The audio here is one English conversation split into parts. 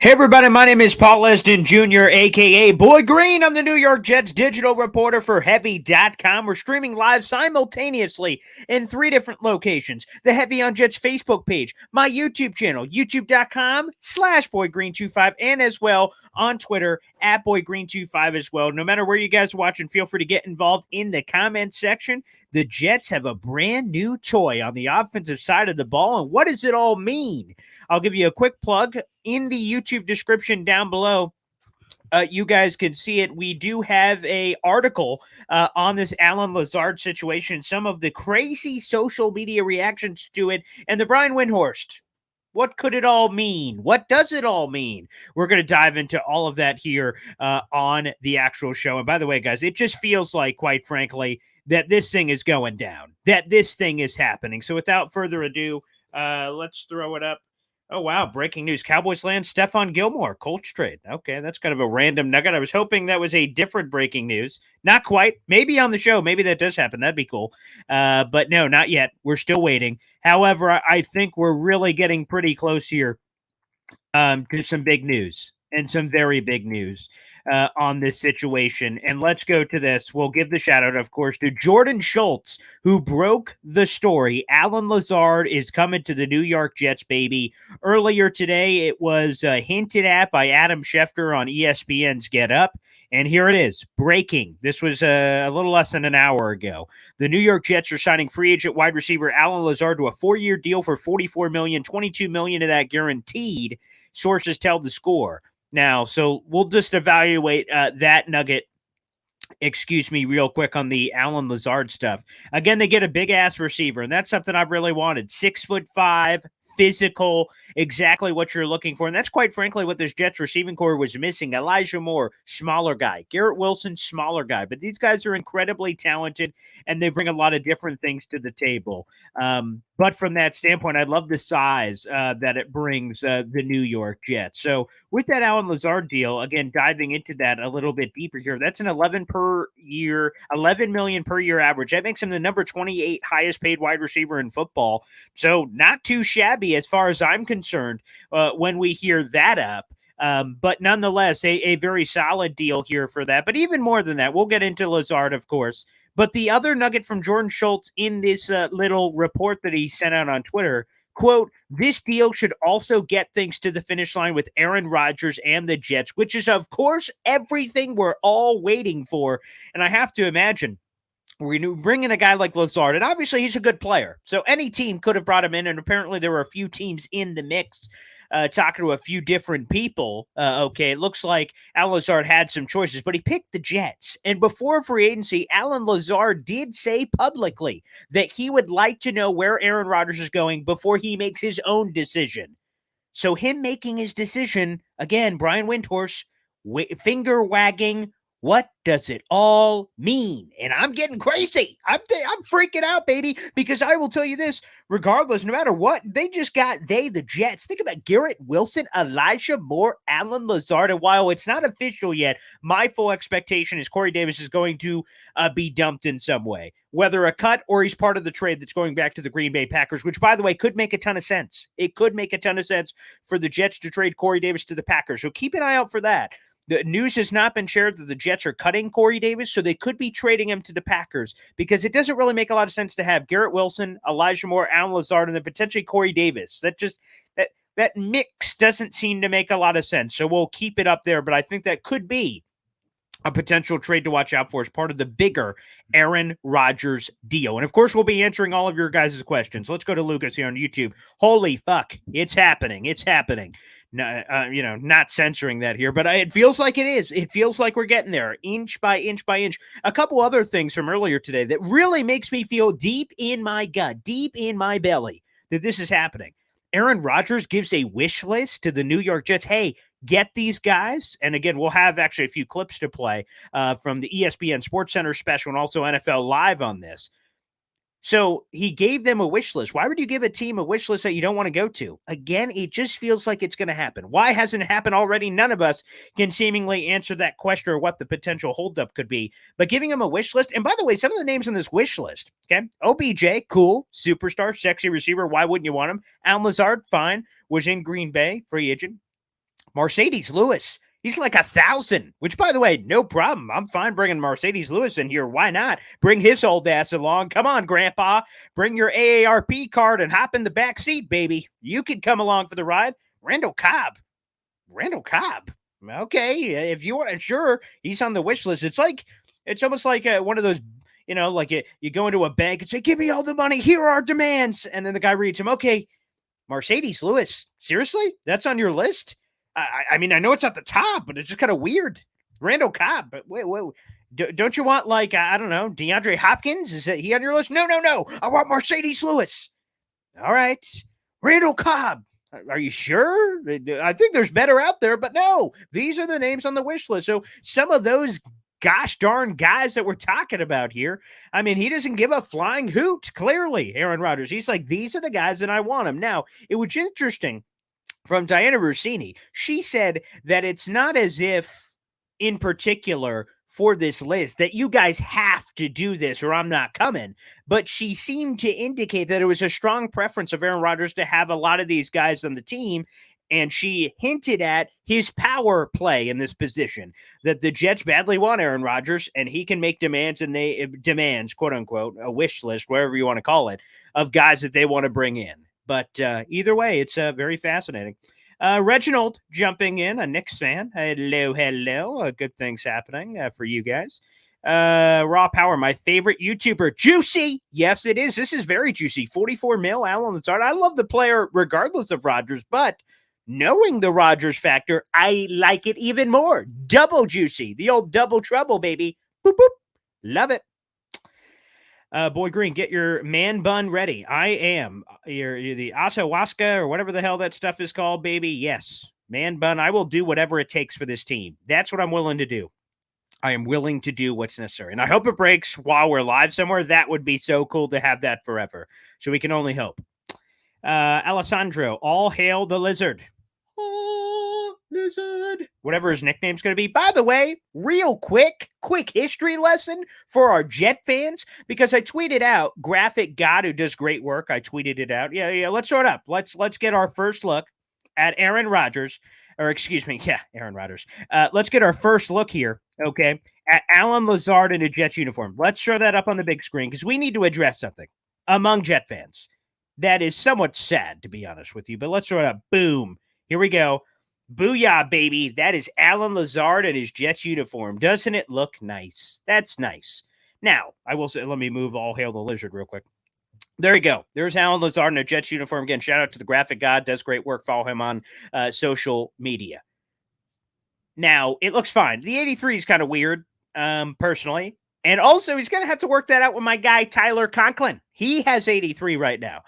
Hey everybody, my name is Paul Leston Jr., aka Boy Green. I'm the New York Jets digital reporter for Heavy.com. We're streaming live simultaneously in 3 different locations. The Heavy on Jets Facebook page, my YouTube channel, youtube.com/BoyGreen25, and as well on Twitter at BoyGreen25 as well. No matter where you guys are watching, feel free to get involved in the comment section. The Jets have a brand new toy on the offensive side of the ball, and what does it all mean? I'll give you a quick plug in the YouTube description down below. You guys can see it. We do have a article on this Allen Lazard situation, some of the crazy social media reactions to it, and the Brian Windhorst. What could it all mean? What does it all mean? We're going to dive into all of that here on the actual show. And by the way, guys, it just feels like, quite frankly, that this thing is going down, that this thing is happening. So without further ado, let's throw it up. Oh, wow. Breaking news. Cowboys land Stephon Gilmore. Colts trade. Okay, that's kind of a random nugget. I was hoping that was a different breaking news. Not quite. Maybe on the show. Maybe that does happen. That'd be cool. But no, not yet. We're still waiting. However, I think we're really getting pretty close here to some big news and some very big news on this situation. And let's go to this. We'll give the shout out, of course, to Jordan Schultz, who broke the story. Allen Lazard is coming to the New York Jets, baby. Earlier today, it was hinted at by Adam Schefter on ESPN's Get Up. And here it is, breaking. This was a little less than an hour ago. The New York Jets are signing free agent wide receiver Allen Lazard to a 4-year deal for $44 million, $22 million of that guaranteed. Sources tell The Score. Now, so we'll just evaluate that nugget, real quick on the Allen Lazard stuff. Again, they get a big-ass receiver, and that's something I've really wanted. 6'5", physical, exactly what you're looking for. And that's quite frankly what this Jets receiving core was missing. Elijah Moore, smaller guy. Garrett Wilson, smaller guy. But these guys are incredibly talented, and they bring a lot of different things to the table. But from that standpoint, I love the size that it brings the New York Jets. So with that Allen Lazard deal, again, diving into that a little bit deeper here, that's an 11 million per year average. That makes him the number 28 highest paid wide receiver in football. So not too shabby as far as I'm concerned when we hear that up. But nonetheless, a very solid deal here for that. But even more than that, we'll get into Lazard, of course. But the other nugget from Jordan Schultz in this little report that he sent out on Twitter, quote, this deal should also get things to the finish line with Aaron Rodgers and the Jets, which is, of course, everything we're all waiting for. And I have to imagine, we bring in a guy like Lazard, and obviously he's a good player. So any team could have brought him in, and apparently there were a few teams in the mix talking to a few different people. Okay, it looks like Allen Lazard had some choices, but he picked the Jets. And before free agency, Allen Lazard did say publicly that he would like to know where Aaron Rodgers is going before he makes his own decision. So him making his decision, again, Brian Windhorst, finger wagging, what does it all mean? And I'm getting crazy. I'm freaking out, baby, because I will tell you this, regardless, no matter what, the Jets. Think about Garrett Wilson, Elijah Moore, Allen Lazard. And while it's not official yet, my full expectation is Corey Davis is going to be dumped in some way, whether a cut or he's part of the trade that's going back to the Green Bay Packers, which, by the way, could make a ton of sense. It could make a ton of sense for the Jets to trade Corey Davis to the Packers. So keep an eye out for that. The news has not been shared that the Jets are cutting Corey Davis, so they could be trading him to the Packers because it doesn't really make a lot of sense to have Garrett Wilson, Elijah Moore, Allen Lazard, and then potentially Corey Davis. That mix doesn't seem to make a lot of sense, so we'll keep it up there, but I think that could be a potential trade to watch out for as part of the bigger Aaron Rodgers deal. And, of course, we'll be answering all of your guys' questions. Let's go to Lucas here on YouTube. Holy fuck, it's happening. It's happening. Not censoring that here, but it feels like it is. It feels like we're getting there, inch by inch by inch. A couple other things from earlier today that really makes me feel deep in my gut, deep in my belly, that this is happening. Aaron Rodgers gives a wish list to the New York Jets. Hey, get these guys. And again, we'll have actually a few clips to play from the ESPN SportsCenter special and also NFL Live on this. So he gave them a wish list. Why would you give a team a wish list that you don't want to go to? Again, it just feels like it's going to happen. Why hasn't it happened already? None of us can seemingly answer that question or what the potential holdup could be. But giving them a wish list, and by the way, some of the names on this wish list, okay? OBJ, cool, superstar, sexy receiver. Why wouldn't you want him? Allen Lazard, fine, was in Green Bay, free agent. Mercedes Lewis. He's like 1,000, which, by the way, no problem. I'm fine bringing Mercedes Lewis in here. Why not? Bring his old ass along. Come on, Grandpa. Bring your AARP card and hop in the back seat, baby. You can come along for the ride. Randall Cobb. Okay, if you want, sure, he's on the wish list. It's almost like one of those, like you go into a bank and say, "Give me all the money. Here are our demands," and then the guy reads them. Okay, Mercedes Lewis. Seriously, that's on your list? I mean, I know it's at the top, but it's just kind of weird. Randall Cobb, but wait, don't you want I don't know, DeAndre Hopkins? Is he on your list? No. I want Mercedes Lewis. All right, Randall Cobb. Are you sure? I think there's better out there, but no, these are the names on the wish list. So some of those gosh darn guys that we're talking about here, I mean, he doesn't give a flying hoot, clearly, Aaron Rodgers. He's like, these are the guys that I want him. Now, it was interesting from Diana Rossini. She said that it's not as if, in particular, for this list that you guys have to do this or I'm not coming. But she seemed to indicate that it was a strong preference of Aaron Rodgers to have a lot of these guys on the team. And she hinted at his power play in this position, that the Jets badly want Aaron Rodgers and he can make demands, and demands, quote unquote, a wish list, whatever you want to call it, of guys that they want to bring in. But either way, it's very fascinating. Reginald jumping in, a Knicks fan. Hello. Good things happening for you guys. Raw Power, my favorite YouTuber. Juicy. Yes, it is. This is very juicy. 44 mil, Allen Lazard. I love the player regardless of Rodgers, but knowing the Rodgers factor, I like it even more. Double juicy. The old double trouble, baby. Boop, boop. Love it. Boy Green, get your man bun ready. I am. You're the Asawaska or whatever the hell that stuff is called, baby. Yes, man bun. I will do whatever it takes for this team. That's what I'm willing to do. I am willing to do what's necessary. And I hope it breaks while we're live somewhere. That would be so cool to have that forever. So we can only hope. Alessandro, all hail the lizard. Lizard. Whatever his nickname's going to be. By the way, real quick history lesson for our Jet fans, because I tweeted out Graphic God, who does great work. I tweeted it out. Yeah. Let's throw it up. Let's get our first look at Aaron Rodgers, or excuse me, Aaron Rodgers. Let's get our first look here, okay, at Allen Lazard in a Jets uniform. Let's show that up on the big screen because we need to address something among Jet fans that is somewhat sad, to be honest with you. But let's throw it up. Boom. Here we go. Booyah, baby. That is Allen Lazard in his Jets uniform. Doesn't it look nice? That's nice. Now, I will say, let me move all hail the lizard real quick. There you go. There's Allen Lazard in a Jets uniform. Again, shout out to the Graphic God. Does great work. Follow him on social media. Now, it looks fine. The 83 is kind of weird, personally. And also, he's going to have to work that out with my guy, Tyler Conklin. He has 83 right now.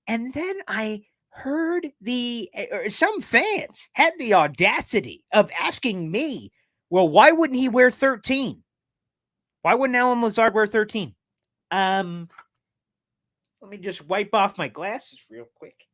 And then I heard some fans had the audacity of asking me, well, why wouldn't he wear 13? Why wouldn't Allen Lazard wear 13? Let me just wipe off my glasses real quick.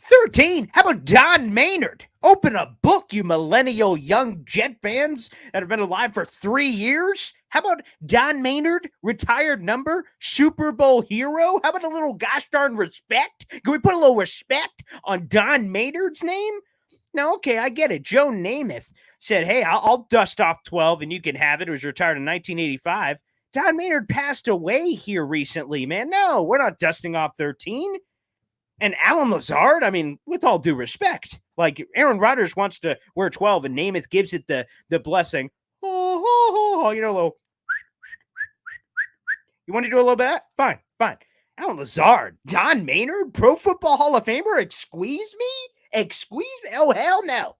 13? How about Don Maynard? Open a book, you millennial young Jet fans that have been alive for 3 years. How about Don Maynard, retired number, Super Bowl hero? How about a little gosh darn respect? Can we put a little respect on Don Maynard's name? Now, okay, I get it. Joe Namath said, hey, I'll dust off 12 and you can have it. It was retired in 1985. Don Maynard passed away here recently, man. No, we're not dusting off 13. And Allen Lazard, I mean, with all due respect, like Aaron Rodgers wants to wear 12 and Namath gives it the blessing. Oh, you know, a little. You want to do a little bit of that? Fine. Allen Lazard, Don Maynard, Pro Football Hall of Famer, excuse me? Oh, hell no.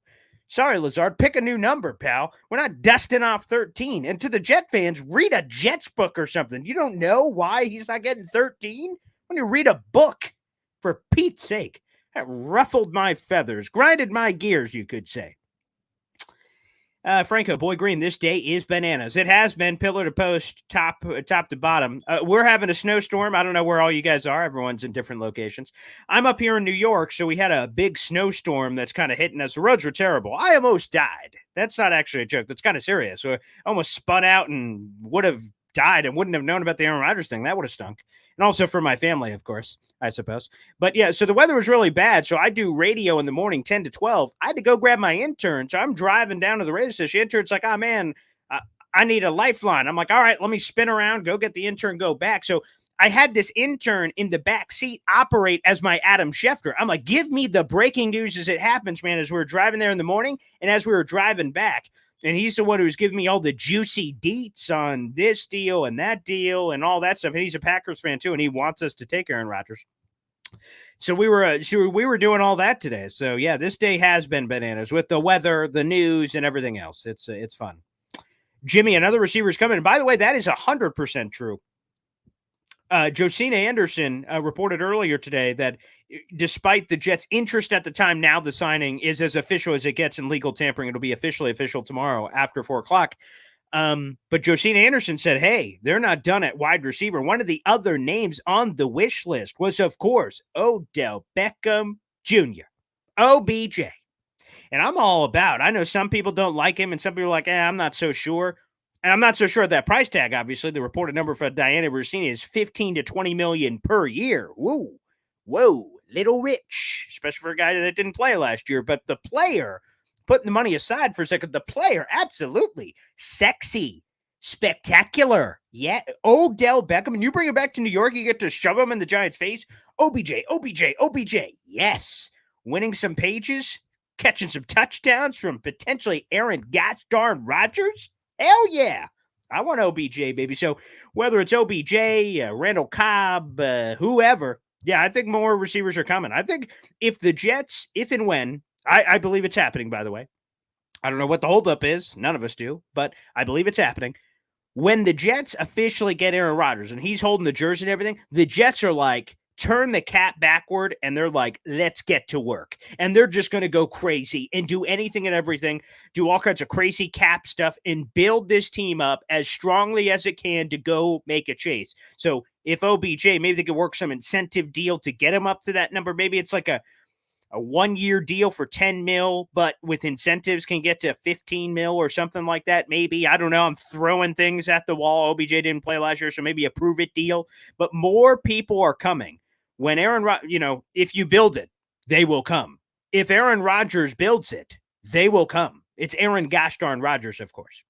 Sorry, Lazard, pick a new number, pal. We're not dusting off 13. And to the Jet fans, read a Jets book or something. You don't know why he's not getting 13? When you read a book. For Pete's sake, that ruffled my feathers, grinded my gears, you could say. Franco, Boy Green, this day is bananas. It has been pillar to post, top to bottom. We're having a snowstorm. I don't know where all you guys are. Everyone's in different locations. I'm up here in New York, so we had a big snowstorm that's kind of hitting us. The roads were terrible. I almost died. That's not actually a joke. That's kind of serious. So I almost spun out and would have died and wouldn't have known about the Aaron Rodgers thing. That would have stunk. And also for my family, of course, I suppose. But yeah, so the weather was really bad. So I do radio in the morning, 10 to 12. I had to go grab my intern. So I'm driving down to the radio station. The intern's like, oh, man, I need a lifeline. I'm like, all right, let me spin around, go get the intern, go back. So I had this intern in the back seat operate as my Adam Schefter. I'm like, give me the breaking news as it happens, man, as we were driving there in the morning and as we were driving back. And he's the one who's giving me all the juicy deets on this deal and that deal and all that stuff. And he's a Packers fan too, and he wants us to take Aaron Rodgers. So we were doing all that today. So yeah, this day has been bananas with the weather, the news, and everything else. It's fun. Jimmy, another receiver's coming. And by the way, that is 100% true. Josina Anderson reported earlier today that despite the Jets' interest at the time, now the signing is as official as it gets in legal tampering. It'll be officially official tomorrow after 4 o'clock. But Josina Anderson said, hey, they're not done at wide receiver. One of the other names on the wish list was, of course, Odell Beckham Jr., OBJ. And I'm all about, I know some people don't like him and some people are like, I'm not so sure. And I'm not so sure of that price tag, obviously. The reported number for Diana Rossini is $15 to $20 million per year. Whoa, little rich, especially for a guy that didn't play last year. But the player, putting the money aside for a second, the player, absolutely sexy, spectacular. Yeah, Odell Beckham. And you bring him back to New York, you get to shove him in the Giants' face. OBJ. Yes. Winning some pages, catching some touchdowns from potentially Aaron gosh darn Rodgers. Hell yeah. I want OBJ, baby. So whether it's OBJ, Randall Cobb, whoever, yeah, I think more receivers are coming. I think if the Jets, if and when, I believe it's happening, by the way. I don't know what the holdup is. None of us do, but I believe it's happening. When the Jets officially get Aaron Rodgers and he's holding the jersey and everything, the Jets are like, turn the cap backward and they're like, let's get to work. And they're just going to go crazy and do anything and everything, do all kinds of crazy cap stuff and build this team up as strongly as it can to go make a chase. So if OBJ, maybe they could work some incentive deal to get him up to that number. Maybe it's like a 1-year deal for 10 mil, but with incentives can get to 15 mil or something like that. Maybe, I don't know. I'm throwing things at the wall. OBJ didn't play last year, so maybe a prove it deal, but more people are coming. When Aaron, if you build it, they will come. If Aaron Rodgers builds it, they will come. It's Aaron gosh darn Rodgers, of course.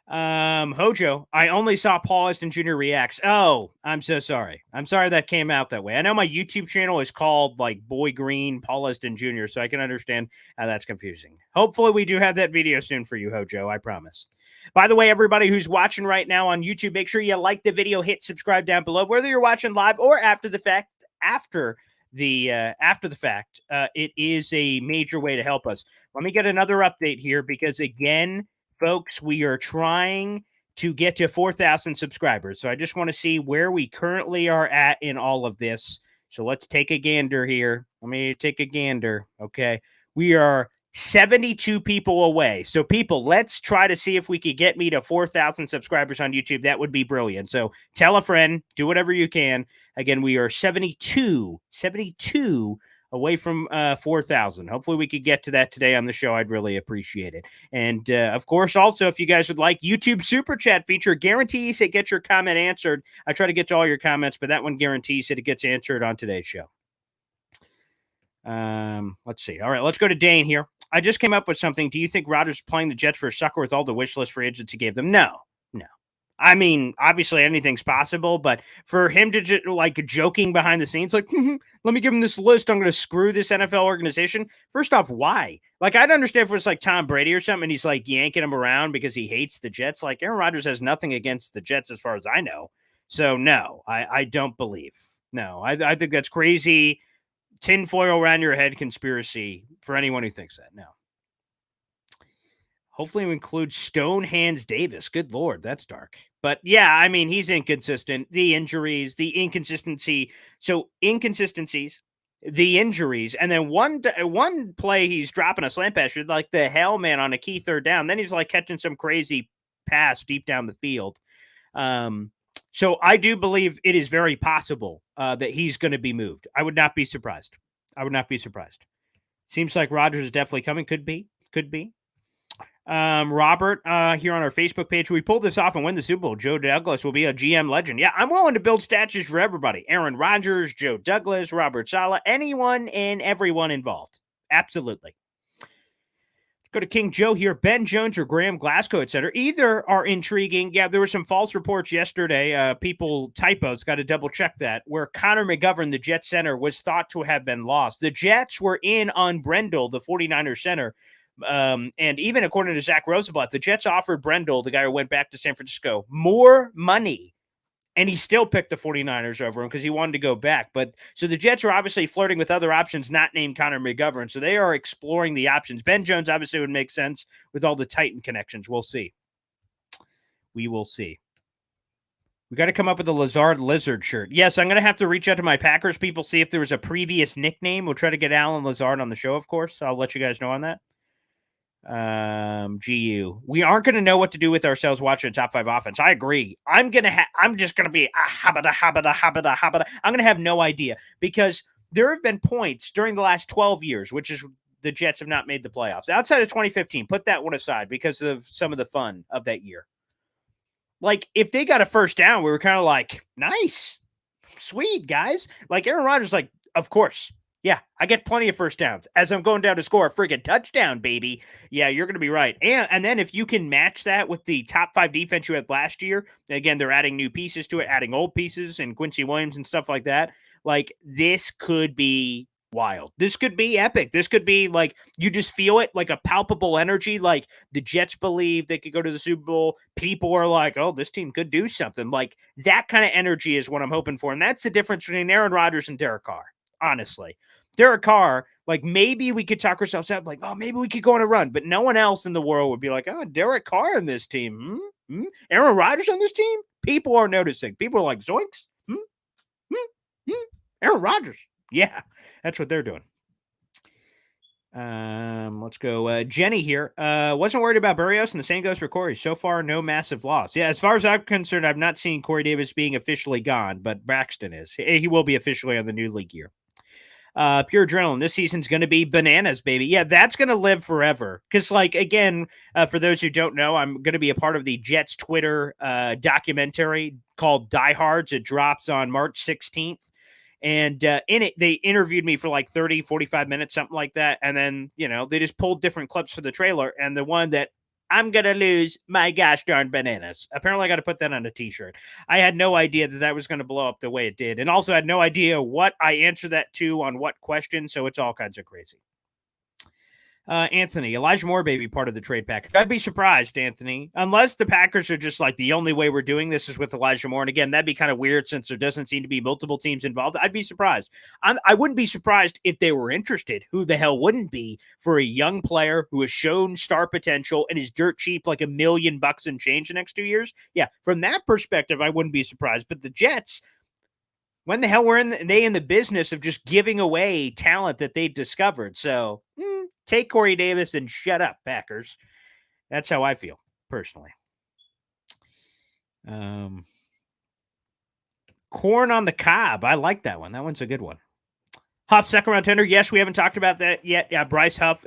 Hojo, I only saw Paul Austin Jr. reacts. Oh, I'm so sorry. I'm sorry that came out that way. I know my YouTube channel is called like Boy Green Paul Austin Jr., so I can understand how that's confusing. Hopefully we do have that video soon for you, Hojo. I promise. By the way, everybody who's watching right now on YouTube, make sure you like the video, hit subscribe down below, whether you're watching live or after the fact. After the fact, it is a major way to help us. Let me get another update here because again, folks, we are trying to get to 4,000 subscribers. So I just want to see where we currently are at in all of this. So let's take a gander here. Let me take a gander. Okay. We are 72 people away. So people, let's try to see if we could get me to 4,000 subscribers on YouTube. That would be brilliant. So tell a friend, do whatever you can. Again, we are 72 away from 4,000. Hopefully we could get to that today on the show. I'd really appreciate it. And of course, also, if you guys would like, YouTube Super Chat feature guarantees it gets your comment answered. I try to get to all your comments, but that one guarantees that it gets answered on today's show. Let's see. All right, let's go to Dane here. I just came up with something. Do you think Rodgers playing the Jets for a sucker with all the wish list free agents he gave them? No. I mean, obviously anything's possible, but for him to like joking behind the scenes, like, let me give him this list. I'm going to screw this NFL organization. First off, why? Like, I'd understand if it was like Tom Brady or something and he's like yanking him around because he hates the Jets. Like, Aaron Rodgers has nothing against the Jets as far as I know. So no, I don't believe. No, I think that's crazy. Tinfoil around your head conspiracy for anyone who thinks that. No. Hopefully we include Stone Hands Davis. Good Lord, that's dark. But yeah, I mean, he's inconsistent. The injuries, the inconsistency. So inconsistencies, the injuries, and then one play he's dropping a slant pass, like the hell man on a key third down. Then he's like catching some crazy pass deep down the field. So I do believe it is very possible that he's going to be moved. I would not be surprised. Seems like Rodgers is definitely coming. Could be. Robert, here on our Facebook page, we pulled this off and win the Super Bowl. Joe Douglas will be a GM legend. Yeah, I'm willing to build statues for everybody. Aaron Rodgers, Joe Douglas, Robert Saleh, anyone and everyone involved. Absolutely. Go to King Joe here. Ben Jones or Graham Glasgow, etc. Either are intriguing. Yeah, there were some false reports yesterday. Typos, got to double check that, where Connor McGovern, the Jets center, was thought to have been lost. The Jets were in on Brendel, the 49ers center. And even according to Zach Rosenblatt, the Jets offered Brendel, the guy who went back to San Francisco, more money. And he still picked the 49ers over him because he wanted to go back. But so the Jets are obviously flirting with other options, not named Connor McGovern. So they are exploring the options. Ben Jones obviously would make sense with all the Titan connections. We'll see. We will see. We got to come up with a Lazard Lizard shirt. Yes, I'm going to have to reach out to my Packers people, see if there was a previous nickname. We'll try to get Allen Lazard on the show, of course. I'll let you guys know on that. GU. We aren't going to know what to do with ourselves watching a top 5 offense. I agree. I'm just going to be habada. I'm going to have no idea because there have been points during the last 12 years, which is the Jets have not made the playoffs. Outside of 2015, put that one aside because of some of the fun of that year. Like, if they got a first down, we were kind of like, nice, sweet, guys. Like, Aaron Rodgers, like, of course. Yeah, I get plenty of first downs as I'm going down to score a friggin' touchdown, baby. Yeah, you're going to be right. And then if you can match that with the top 5 defense you had last year, again, they're adding new pieces to it, adding old pieces and Quincy Williams and stuff like that. Like, this could be wild. This could be epic. This could be like, you just feel it, like a palpable energy. Like the Jets believe they could go to the Super Bowl. People are like, oh, this team could do something. Like that kind of energy is what I'm hoping for. And that's the difference between Aaron Rodgers and Derek Carr, honestly. Derek Carr, like maybe we could talk ourselves out, like, oh, maybe we could go on a run, but no one else in the world would be like, oh, Derek Carr in this team. Aaron Rodgers on this team? People are noticing. People are like, zoinks? Aaron Rodgers. Yeah, that's what they're doing. Let's go. Jenny here. Wasn't worried about Berrios, and the same goes for Corey. So far, no massive loss. Yeah, as far as I'm concerned, I've not seen Corey Davis being officially gone, but Braxton is. He will be officially on the new league year. Pure Adrenaline, this season's going to be bananas, baby. Yeah, that's going to live forever. Because, like, again, for those who don't know, I'm going to be a part of the Jets Twitter documentary called Diehards. It drops on March 16th. And in it, they interviewed me for like 30, 45 minutes, something like that. And then, they just pulled different clips for the trailer. And the one that I'm going to lose my gosh darn bananas. Apparently, I got to put that on a t-shirt. I had no idea that was going to blow up the way it did. And also had no idea what I answered that to on what question. So it's all kinds of crazy. Anthony, Elijah Moore, baby, part of the trade package. I'd be surprised, Anthony, unless the Packers are just like the only way we're doing this is with Elijah Moore. And again, that'd be kind of weird since there doesn't seem to be multiple teams involved. I'd be surprised. I wouldn't be surprised if they were interested. Who the hell wouldn't be for a young player who has shown star potential and is dirt cheap, like $1 million and change the next 2 years? Yeah, from that perspective, I wouldn't be surprised. But the Jets, when the hell were they in the business of just giving away talent that they discovered? So take Corey Davis and shut up, Packers. That's how I feel, personally. Corn on the cob. I like that one. That one's a good one. Huff, second round tender. Yes, we haven't talked about that yet. Yeah, Bryce Huff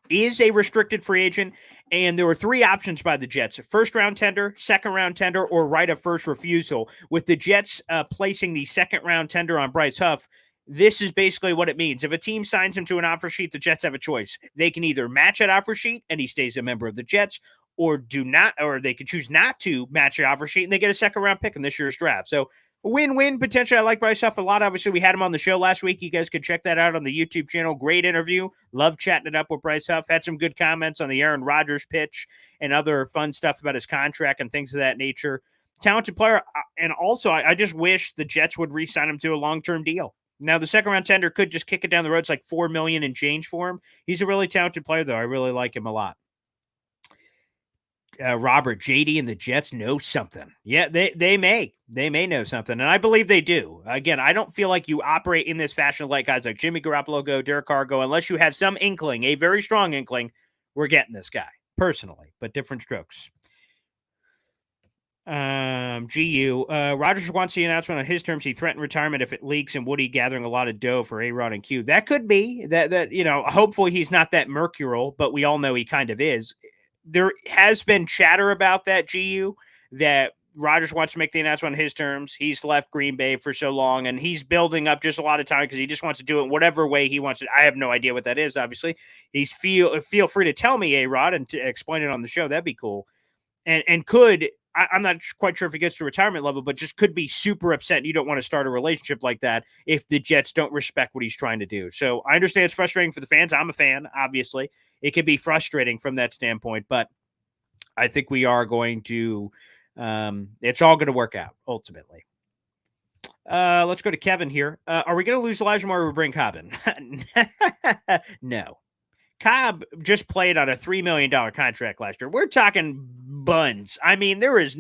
is a restricted free agent, and there were 3 options by the Jets: first round tender, second round tender, or right of first refusal. With the Jets placing the second round tender on Bryce Huff, this is basically what it means. If a team signs him to an offer sheet, the Jets have a choice. They can either match that offer sheet and he stays a member of the Jets, or they could choose not to match the offer sheet and they get a second round pick in this year's draft. So win-win potentially. I like Bryce Huff a lot. Obviously, we had him on the show last week. You guys could check that out on the YouTube channel. Great interview. Love chatting it up with Bryce Huff. Had some good comments on the Aaron Rodgers pitch and other fun stuff about his contract and things of that nature. Talented player. And also, I just wish the Jets would re-sign him to a long-term deal. Now, the second round tender could just kick it down the road. It's like $4 million and change for him. He's a really talented player, though. I really like him a lot. Robert, JD and the Jets know something. Yeah, they may know something, and I believe they do. Again, I don't feel like you operate in this fashion like guys like Jimmy Garoppolo go, Derek Carr go, unless you have some inkling, a very strong inkling, we're getting this guy, personally, but different strokes. Rodgers wants the announcement on his terms. He threatened retirement if it leaks, and Woody gathering a lot of dough for A-Rod and Q. That could be that hopefully he's not that mercurial, but we all know he kind of is. there has been chatter about that, GU, that Rodgers wants to make the announcement on his terms. He's left Green Bay for so long, and he's building up just a lot of time because he just wants to do it whatever way he wants it. I have no idea what that is, obviously. He's feel free to tell me, A-Rod, and to explain it on the show. That'd be cool. And could I'm not quite sure if he gets to retirement level, but just could be super upset. You don't want to start a relationship like that if the Jets don't respect what he's trying to do. So I understand it's frustrating for the fans. I'm a fan, obviously. It could be frustrating from that standpoint, but I think we are going to it's all going to work out ultimately. Let's go to Kevin here. Are we going to lose Elijah Moore or bring Cobb in? No. Cobb just played on a $3 million contract last year. We're talking buns. I mean, there is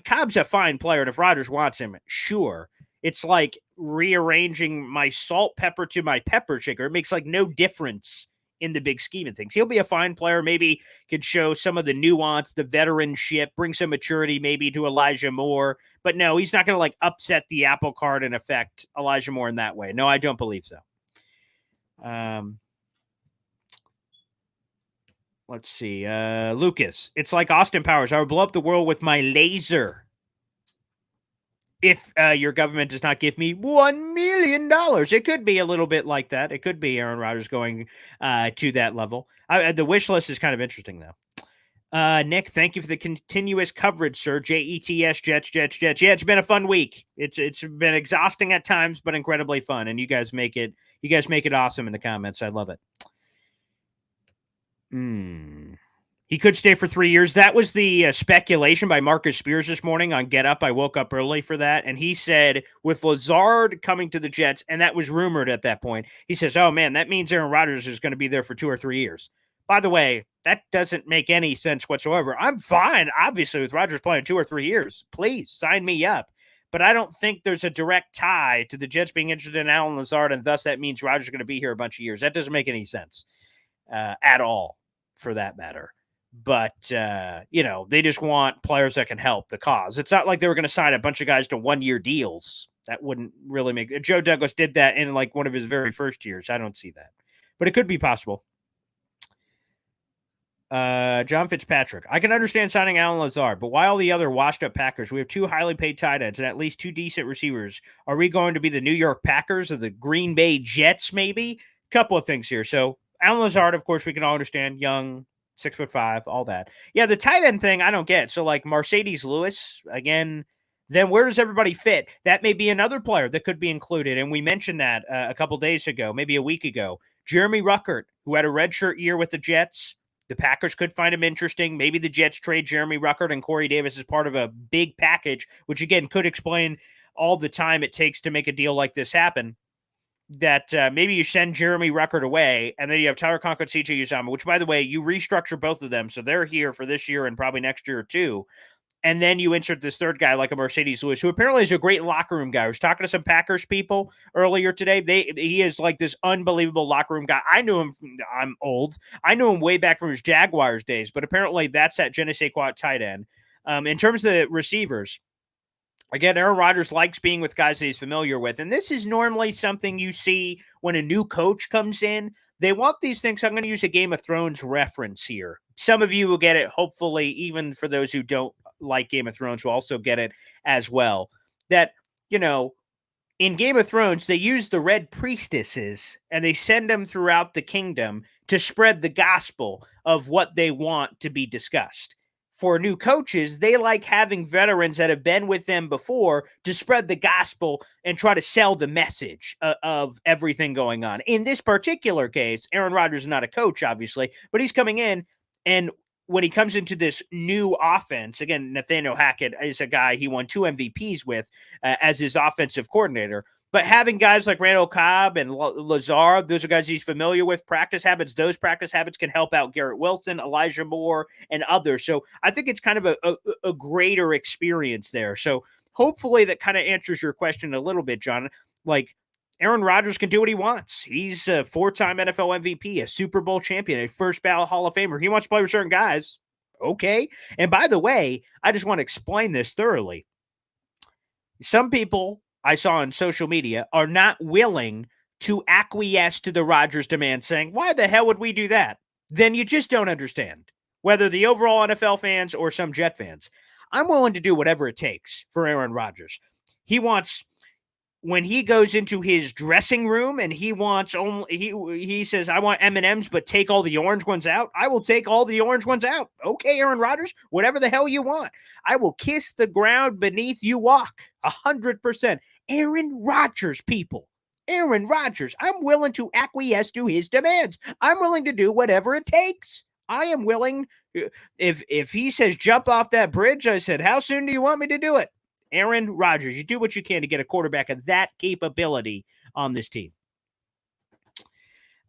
Cobb's a fine player, and if Rodgers wants him, sure. It's like rearranging my salt pepper to my pepper shaker. It makes like no difference in the big scheme of things. He'll be a fine player, maybe could show some of the nuance, the veteranship, bring some maturity maybe to Elijah Moore. But no, he's not going to like upset the apple cart and affect Elijah Moore in that way. No, I don't believe so. Let's see. Lucas, it's like Austin Powers. I would blow up the world with my laser if your government does not give me $1 million. It could be a little bit like that. It could be Aaron Rodgers going to that level. The wish list is kind of interesting, though. Nick, thank you for the continuous coverage, sir. Jets, Jets, Jets. Yeah, it's been a fun week. It's been exhausting at times, but incredibly fun. And you guys make it awesome in the comments. I love it. He could stay for 3 years. That was the speculation by Marcus Spears this morning on Get Up. I woke up early for that, and he said with Lazard coming to the Jets, and that was rumored at that point, he says, oh, man, that means Aaron Rodgers is going to be there for 2 or 3 years. By the way, that doesn't make any sense whatsoever. I'm fine, obviously, with Rodgers playing 2 or 3 years. Please, sign me up. But I don't think there's a direct tie to the Jets being interested in Allen Lazard, and thus that means Rodgers is going to be here a bunch of years. That doesn't make any sense at all, for that matter. But, they just want players that can help the cause. It's not like they were going to sign a bunch of guys to 1-year deals. That wouldn't really make – Joe Douglas did that in, like, one of his very first years. I don't see that. But it could be possible. John Fitzpatrick. I can understand signing Allen Lazard, but why all the other washed-up Packers? We have 2 highly paid tight ends and at least 2 decent receivers. Are we going to be the New York Packers or the Green Bay Jets, maybe? Couple of things here. So, Allen Lazard, of course, we can all understand. Young, 6'5", all that. Yeah, the tight end thing, I don't get. So, like Mercedes Lewis, again, then where does everybody fit? That may be another player that could be included. And we mentioned that a couple days ago, maybe a week ago. Jeremy Ruckert, who had a redshirt year with the Jets. The Packers could find him interesting. Maybe the Jets trade Jeremy Ruckert and Corey Davis as part of a big package, which, again, could explain all the time it takes to make a deal like this happen. That maybe you send Jeremy Ruckert away, and then you have Tyler Conklin, CJ Uzomah, which, by the way, you restructure both of them, so they're here for this year and probably next year too. And then you insert this third guy like a Mercedes Lewis, who apparently is a great locker room guy. I was talking to some Packers people earlier today. He is like this unbelievable locker room guy. I knew him. I'm old. I knew him way back from his Jaguars days, but apparently that's that je ne sais quoi tight end. In terms of the receivers, again, Aaron Rodgers likes being with guys that he's familiar with. And this is normally something you see when a new coach comes in. They want these things. I'm going to use a Game of Thrones reference here. Some of you will get it, hopefully, even for those who don't like Game of Thrones will also get it as well. That, in Game of Thrones, they use the red priestesses and they send them throughout the kingdom to spread the gospel of what they want to be discussed. For new coaches, they like having veterans that have been with them before to spread the gospel and try to sell the message of everything going on. In this particular case, Aaron Rodgers is not a coach, obviously, but he's coming in, and when he comes into this new offense, again, Nathaniel Hackett is a guy he won 2 MVPs with as his offensive coordinator. But having guys like Randall Cobb and Lazard, those are guys he's familiar with, practice habits, those practice habits can help out Garrett Wilson, Elijah Moore, and others. So I think it's kind of a greater experience there. So hopefully that kind of answers your question a little bit, John. Like, Aaron Rodgers can do what he wants. He's a 4-time NFL MVP, a Super Bowl champion, a first ballot Hall of Famer. He wants to play with certain guys. Okay. And by the way, I just want to explain this thoroughly. Some people I saw on social media are not willing to acquiesce to the Rodgers demand, saying, why the hell would we do that? Then you just don't understand. whether the overall NFL fans or some Jet fans. I'm willing to do whatever it takes for Aaron Rodgers. He wants, when he goes into his dressing room and he wants only, he says, I want M&Ms, but take all the orange ones out. I will take all the orange ones out. Okay, Aaron Rodgers, whatever the hell you want. I will kiss the ground beneath you walk. 100%. Aaron Rodgers, people. Aaron Rodgers. I'm willing to acquiesce to his demands. I'm willing to do whatever it takes. I am willing. If he says jump off that bridge, I said, how soon do you want me to do it? Aaron Rodgers, you do what you can to get a quarterback of that capability on this team.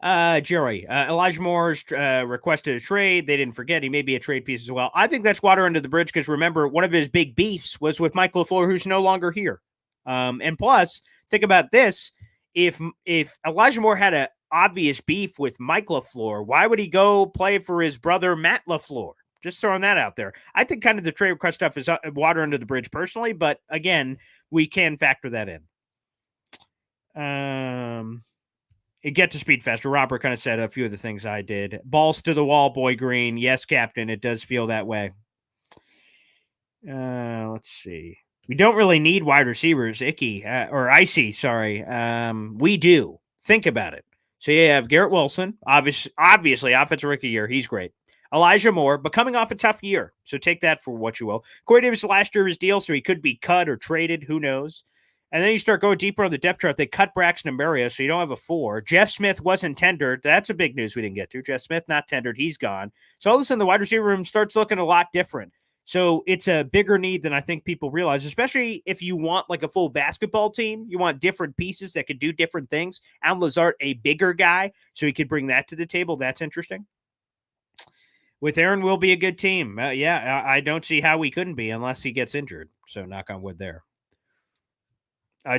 Jerry, Elijah Moore's requested a trade. They didn't forget he may be a trade piece as well. I think that's water under the bridge because remember, one of his big beefs was with Mike LaFleur, who's no longer here. And plus, think about this. If Elijah Moore had an obvious beef with Mike LaFleur, why would he go play for his brother, Matt LaFleur? Just throwing that out there. I think kind of the trade request stuff is water under the bridge personally, but again, we can factor that in. Get to speed faster. Robert kind of said a few of the things I did. Balls to the wall, Boy Green. Yes, Captain. It does feel that way. Let's see. We don't really need wide receivers, Icy, sorry. We do. Think about it. So you have Garrett Wilson, obviously offensive rookie year. He's great. Elijah Moore, but coming off a tough year. So take that for what you will. Corey Davis last year of his deal, so he could be cut or traded. Who knows? And then you start going deeper on the depth chart. They cut Braxton and Mario, so you don't have a 4. Jeff Smith wasn't tendered. That's a big news we didn't get to. Jeff Smith not tendered. He's gone. So all of a sudden the wide receiver room starts looking a lot different. So it's a bigger need than I think people realize, especially if you want like a full basketball team. You want different pieces that could do different things. Allen Lazard, a bigger guy, so he could bring that to the table. That's interesting. With Aaron, we'll be a good team. I don't see how we couldn't be unless he gets injured. So knock on wood there.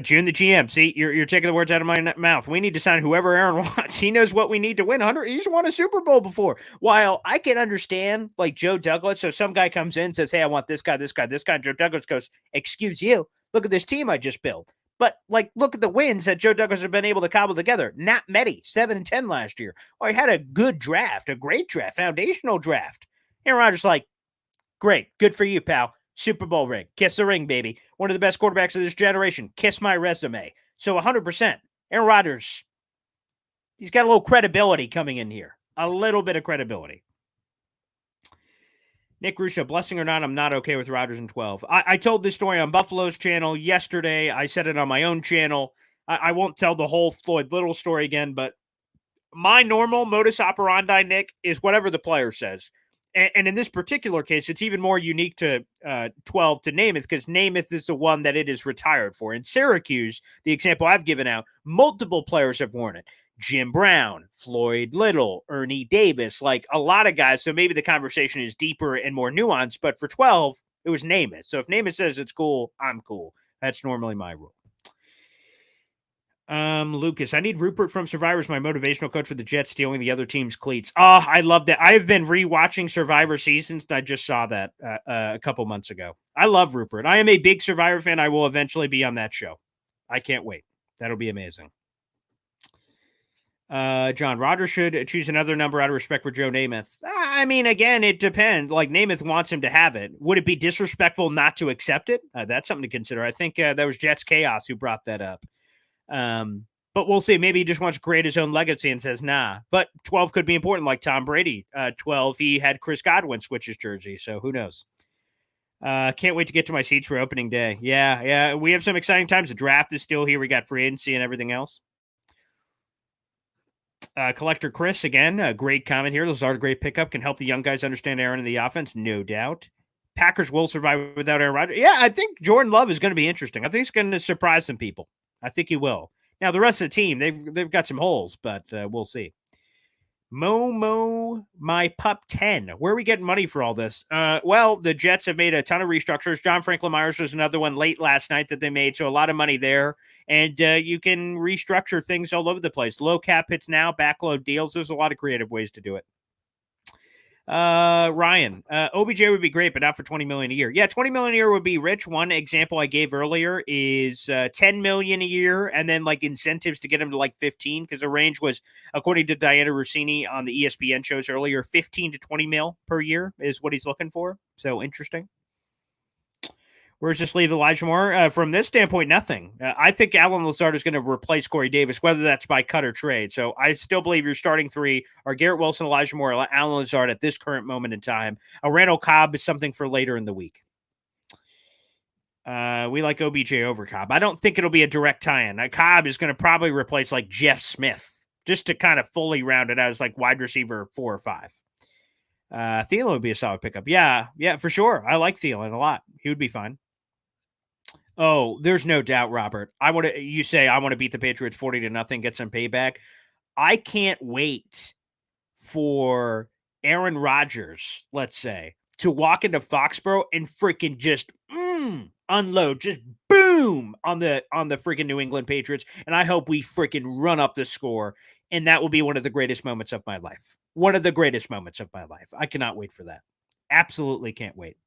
June the GM. See, you're taking the words out of my mouth. We need to sign whoever Aaron wants. He knows what we need to win. 100. He's won a Super Bowl before. While I can understand, like Joe Douglas, so some guy comes in and says, hey, I want this guy, this guy, this guy. And Joe Douglas goes, excuse you. Look at this team I just built. But, like, look at the wins that Joe Douglas has been able to cobble together. Not many. 7-10 last year. Well, he had a good draft, a great draft, foundational draft. Aaron Rodgers like, great. Good for you, pal. Super Bowl ring. Kiss the ring, baby. One of the best quarterbacks of this generation. Kiss my resume. So 100%. Aaron Rodgers, he's got a little credibility coming in here. A little bit of credibility. Nick Russo, blessing or not, I'm not okay with Rodgers in 12. I told this story on Buffalo's channel yesterday. I said it on my own channel. I won't tell the whole Floyd Little story again, but my normal modus operandi, Nick, is whatever the player says. And in this particular case, it's even more unique to 12 to Namath because Namath is the one that it is retired for. In Syracuse, the example I've given out, multiple players have worn it. Jim Brown, Floyd Little, Ernie Davis, like a lot of guys. So maybe the conversation is deeper and more nuanced. But for 12, it was Namath. So if Namath says it's cool, I'm cool. That's normally my rule. Lucas, I need Rupert from Survivor's my motivational coach for the Jets stealing the other team's cleats. Oh, I love that. I've been rewatching Survivor seasons. And I just saw that a couple months ago. I love Rupert. I am a big Survivor fan. I will eventually be on that show. I can't wait. That'll be amazing. John, Rodgers should choose another number out of respect for Joe Namath. I mean, again, it depends. Like, Namath wants him to have it. Would it be disrespectful not to accept it? That's something to consider. I think that was Jets Chaos who brought that up. But we'll see. Maybe he just wants to create his own legacy and says, nah. But 12 could be important, like Tom Brady. 12, he had Chris Godwin switch his jersey, so who knows? Can't wait to get to my seats for opening day. Yeah. We have some exciting times. The draft is still here. We got free agency and everything else. Collector Chris, again, a great comment here. Lazard, a great pickup. Can help the young guys understand Aaron in the offense, no doubt. Packers will survive without Aaron Rodgers. Yeah, I think Jordan Love is going to be interesting. I think he's going to surprise some people. I think he will. Now, the rest of the team, they've got some holes, but we'll see. Momo, my pup 10. Where are we getting money for all this? Well, the Jets have made a ton of restructures. John Franklin Myers was another one late last night that they made, so a lot of money there. And you can restructure things all over the place. Low cap hits now, backload deals. There's a lot of creative ways to do it. Ryan, OBJ would be great, but not for $20 million a year. Yeah, $20 million a year would be rich. One example I gave earlier is $10 million a year, and then like incentives to get him to like 15, because the range was, according to Diana Rossini on the ESPN shows earlier, 15 to 20 mil per year is what he's looking for. So interesting. Where's this leave Elijah Moore? From this standpoint, nothing. I think Allen Lazard is going to replace Corey Davis, whether that's by cut or trade. So I still believe your starting three are Garrett Wilson, Elijah Moore, Allen Lazard at this current moment in time. Randall Cobb is something for later in the week. We like OBJ over Cobb. I don't think it'll be a direct tie-in. Cobb is going to probably replace like Jeff Smith just to kind of fully round it out as like wide receiver 4 or 5. Thielen would be a solid pickup. Yeah, for sure. I like Thielen a lot. He would be fine. Oh, there's no doubt, Robert. You say I want to beat the Patriots 40-0, get some payback. I can't wait for Aaron Rodgers, let's say, to walk into Foxborough and freaking just unload, just boom on the freaking New England Patriots. And I hope we freaking run up the score. And that will be one of the greatest moments of my life. One of the greatest moments of my life. I cannot wait for that. Absolutely can't wait.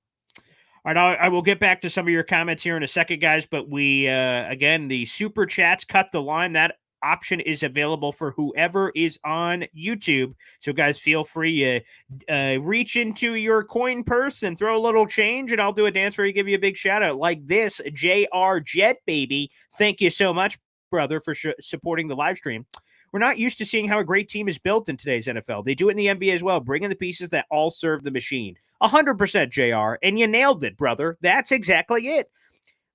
All right, I will get back to some of your comments here in a second, guys. But we, again, the super chats cut the line. That option is available for whoever is on YouTube. So, guys, feel free to reach into your coin purse and throw a little change, and I'll do a dance where you give you a big shout out like this. JR Jet, baby. Thank you so much, brother, for supporting the live stream. We're not used to seeing how a great team is built in today's NFL. They do it in the NBA as well, bringing the pieces that all serve the machine. 100% JR, and you nailed it, brother. That's exactly it.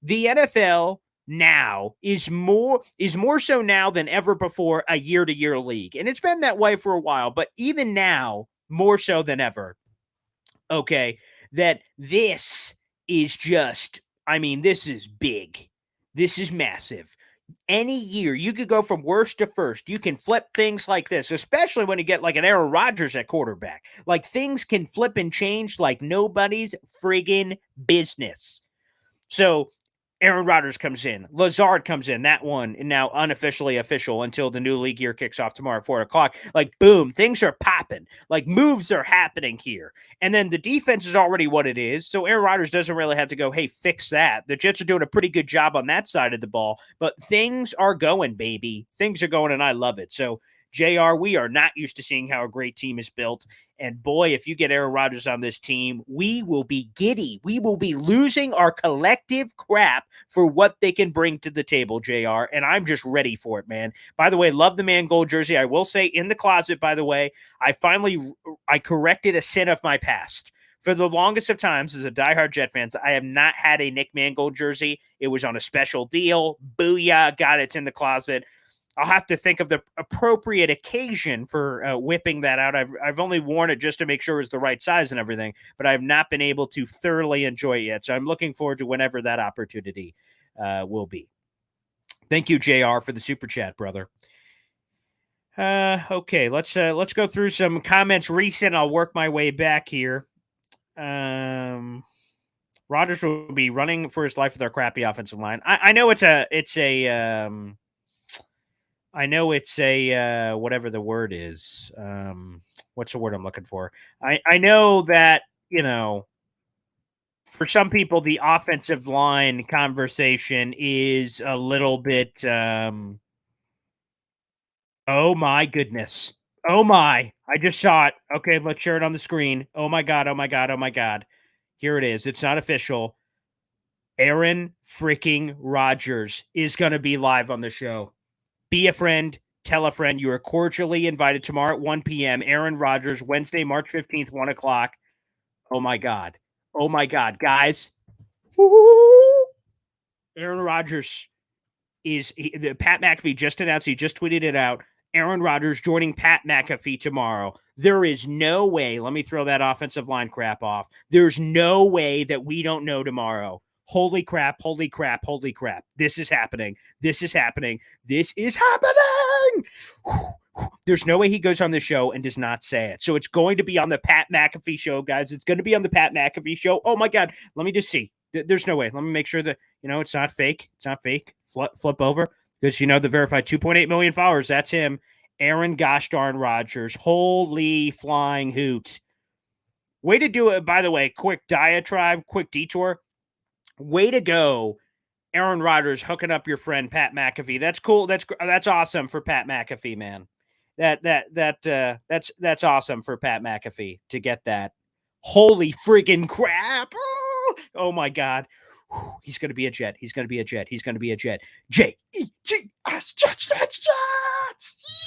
The NFL now is more so now than ever before a year-to-year league. And it's been that way for a while, but even now, more so than ever. Okay, that this is just, this is big. This is massive. Any year, you could go from worst to first. You can flip things like this, especially when you get like an Aaron Rodgers at quarterback. Like things can flip and change like nobody's friggin' business. So Aaron Rodgers comes in. Lazard comes in. That one, and now unofficially official until the new league year kicks off tomorrow at 4 o'clock. Like, boom, things are popping. Like, moves are happening here. And then the defense is already what it is, so Aaron Rodgers doesn't really have to go, hey, fix that. The Jets are doing a pretty good job on that side of the ball, but things are going, baby. Things are going, and I love it. So, JR, we are not used to seeing how a great team is built. And boy, if you get Aaron Rodgers on this team, we will be giddy. We will be losing our collective crap for what they can bring to the table, JR. And I'm just ready for it, man. By the way, love the man gold jersey. I will say in the closet, by the way, I corrected a sin of my past. For the longest of times, as a diehard Jet fan, I have not had a Nick Mangold jersey. It was on a special deal. Booyah, got it, it's in the closet. I'll have to think of the appropriate occasion for whipping that out. I've only worn it just to make sure it's the right size and everything, but I've not been able to thoroughly enjoy it yet. So I'm looking forward to whenever that opportunity will be. Thank you, JR, for the super chat, brother. Okay, let's go through some comments recent. I'll work my way back here. Rodgers will be running for his life with our crappy offensive line. I know it's a whatever the word is. What's the word I'm looking for? I know that, for some people, the offensive line conversation is a little bit, oh my goodness. Oh my, I just saw it. Okay, let's share it on the screen. Oh my God, oh my God, oh my God. Here it is. It's not official. Aaron freaking Rodgers is going to be live on the show. Be a friend, tell a friend. You are cordially invited tomorrow at 1 p.m. Aaron Rodgers, Wednesday, March 15th, 1 o'clock. Oh, my God. Oh, my God. Guys. Woo-hoo! Aaron Rodgers Pat McAfee just announced, he just tweeted it out. Aaron Rodgers joining Pat McAfee tomorrow. There is no way, let me throw that offensive line crap off. There's no way that we don't know tomorrow. Holy crap, holy crap, holy crap. This is happening. This is happening. This is happening. There's no way he goes on the show and does not say it. So it's going to be on the Pat McAfee show, guys. It's going to be on the Pat McAfee show. Oh, my God. Let me just see. There's no way. Let me make sure that, it's not fake. It's not fake. Flip over. Because, the verified 2.8 million followers, that's him. Aaron gosh darn Rodgers. Holy flying hoot. Way to do it, by the way, quick diatribe, quick detour. Way to go, Aaron Rodgers hooking up your friend Pat McAfee. That's cool. That's awesome for Pat McAfee, man. That's awesome for Pat McAfee to get that. Holy friggin' crap. Oh my God. He's going to be a Jet. He's going to be a Jet. He's going to be a Jet. Jets. Jets.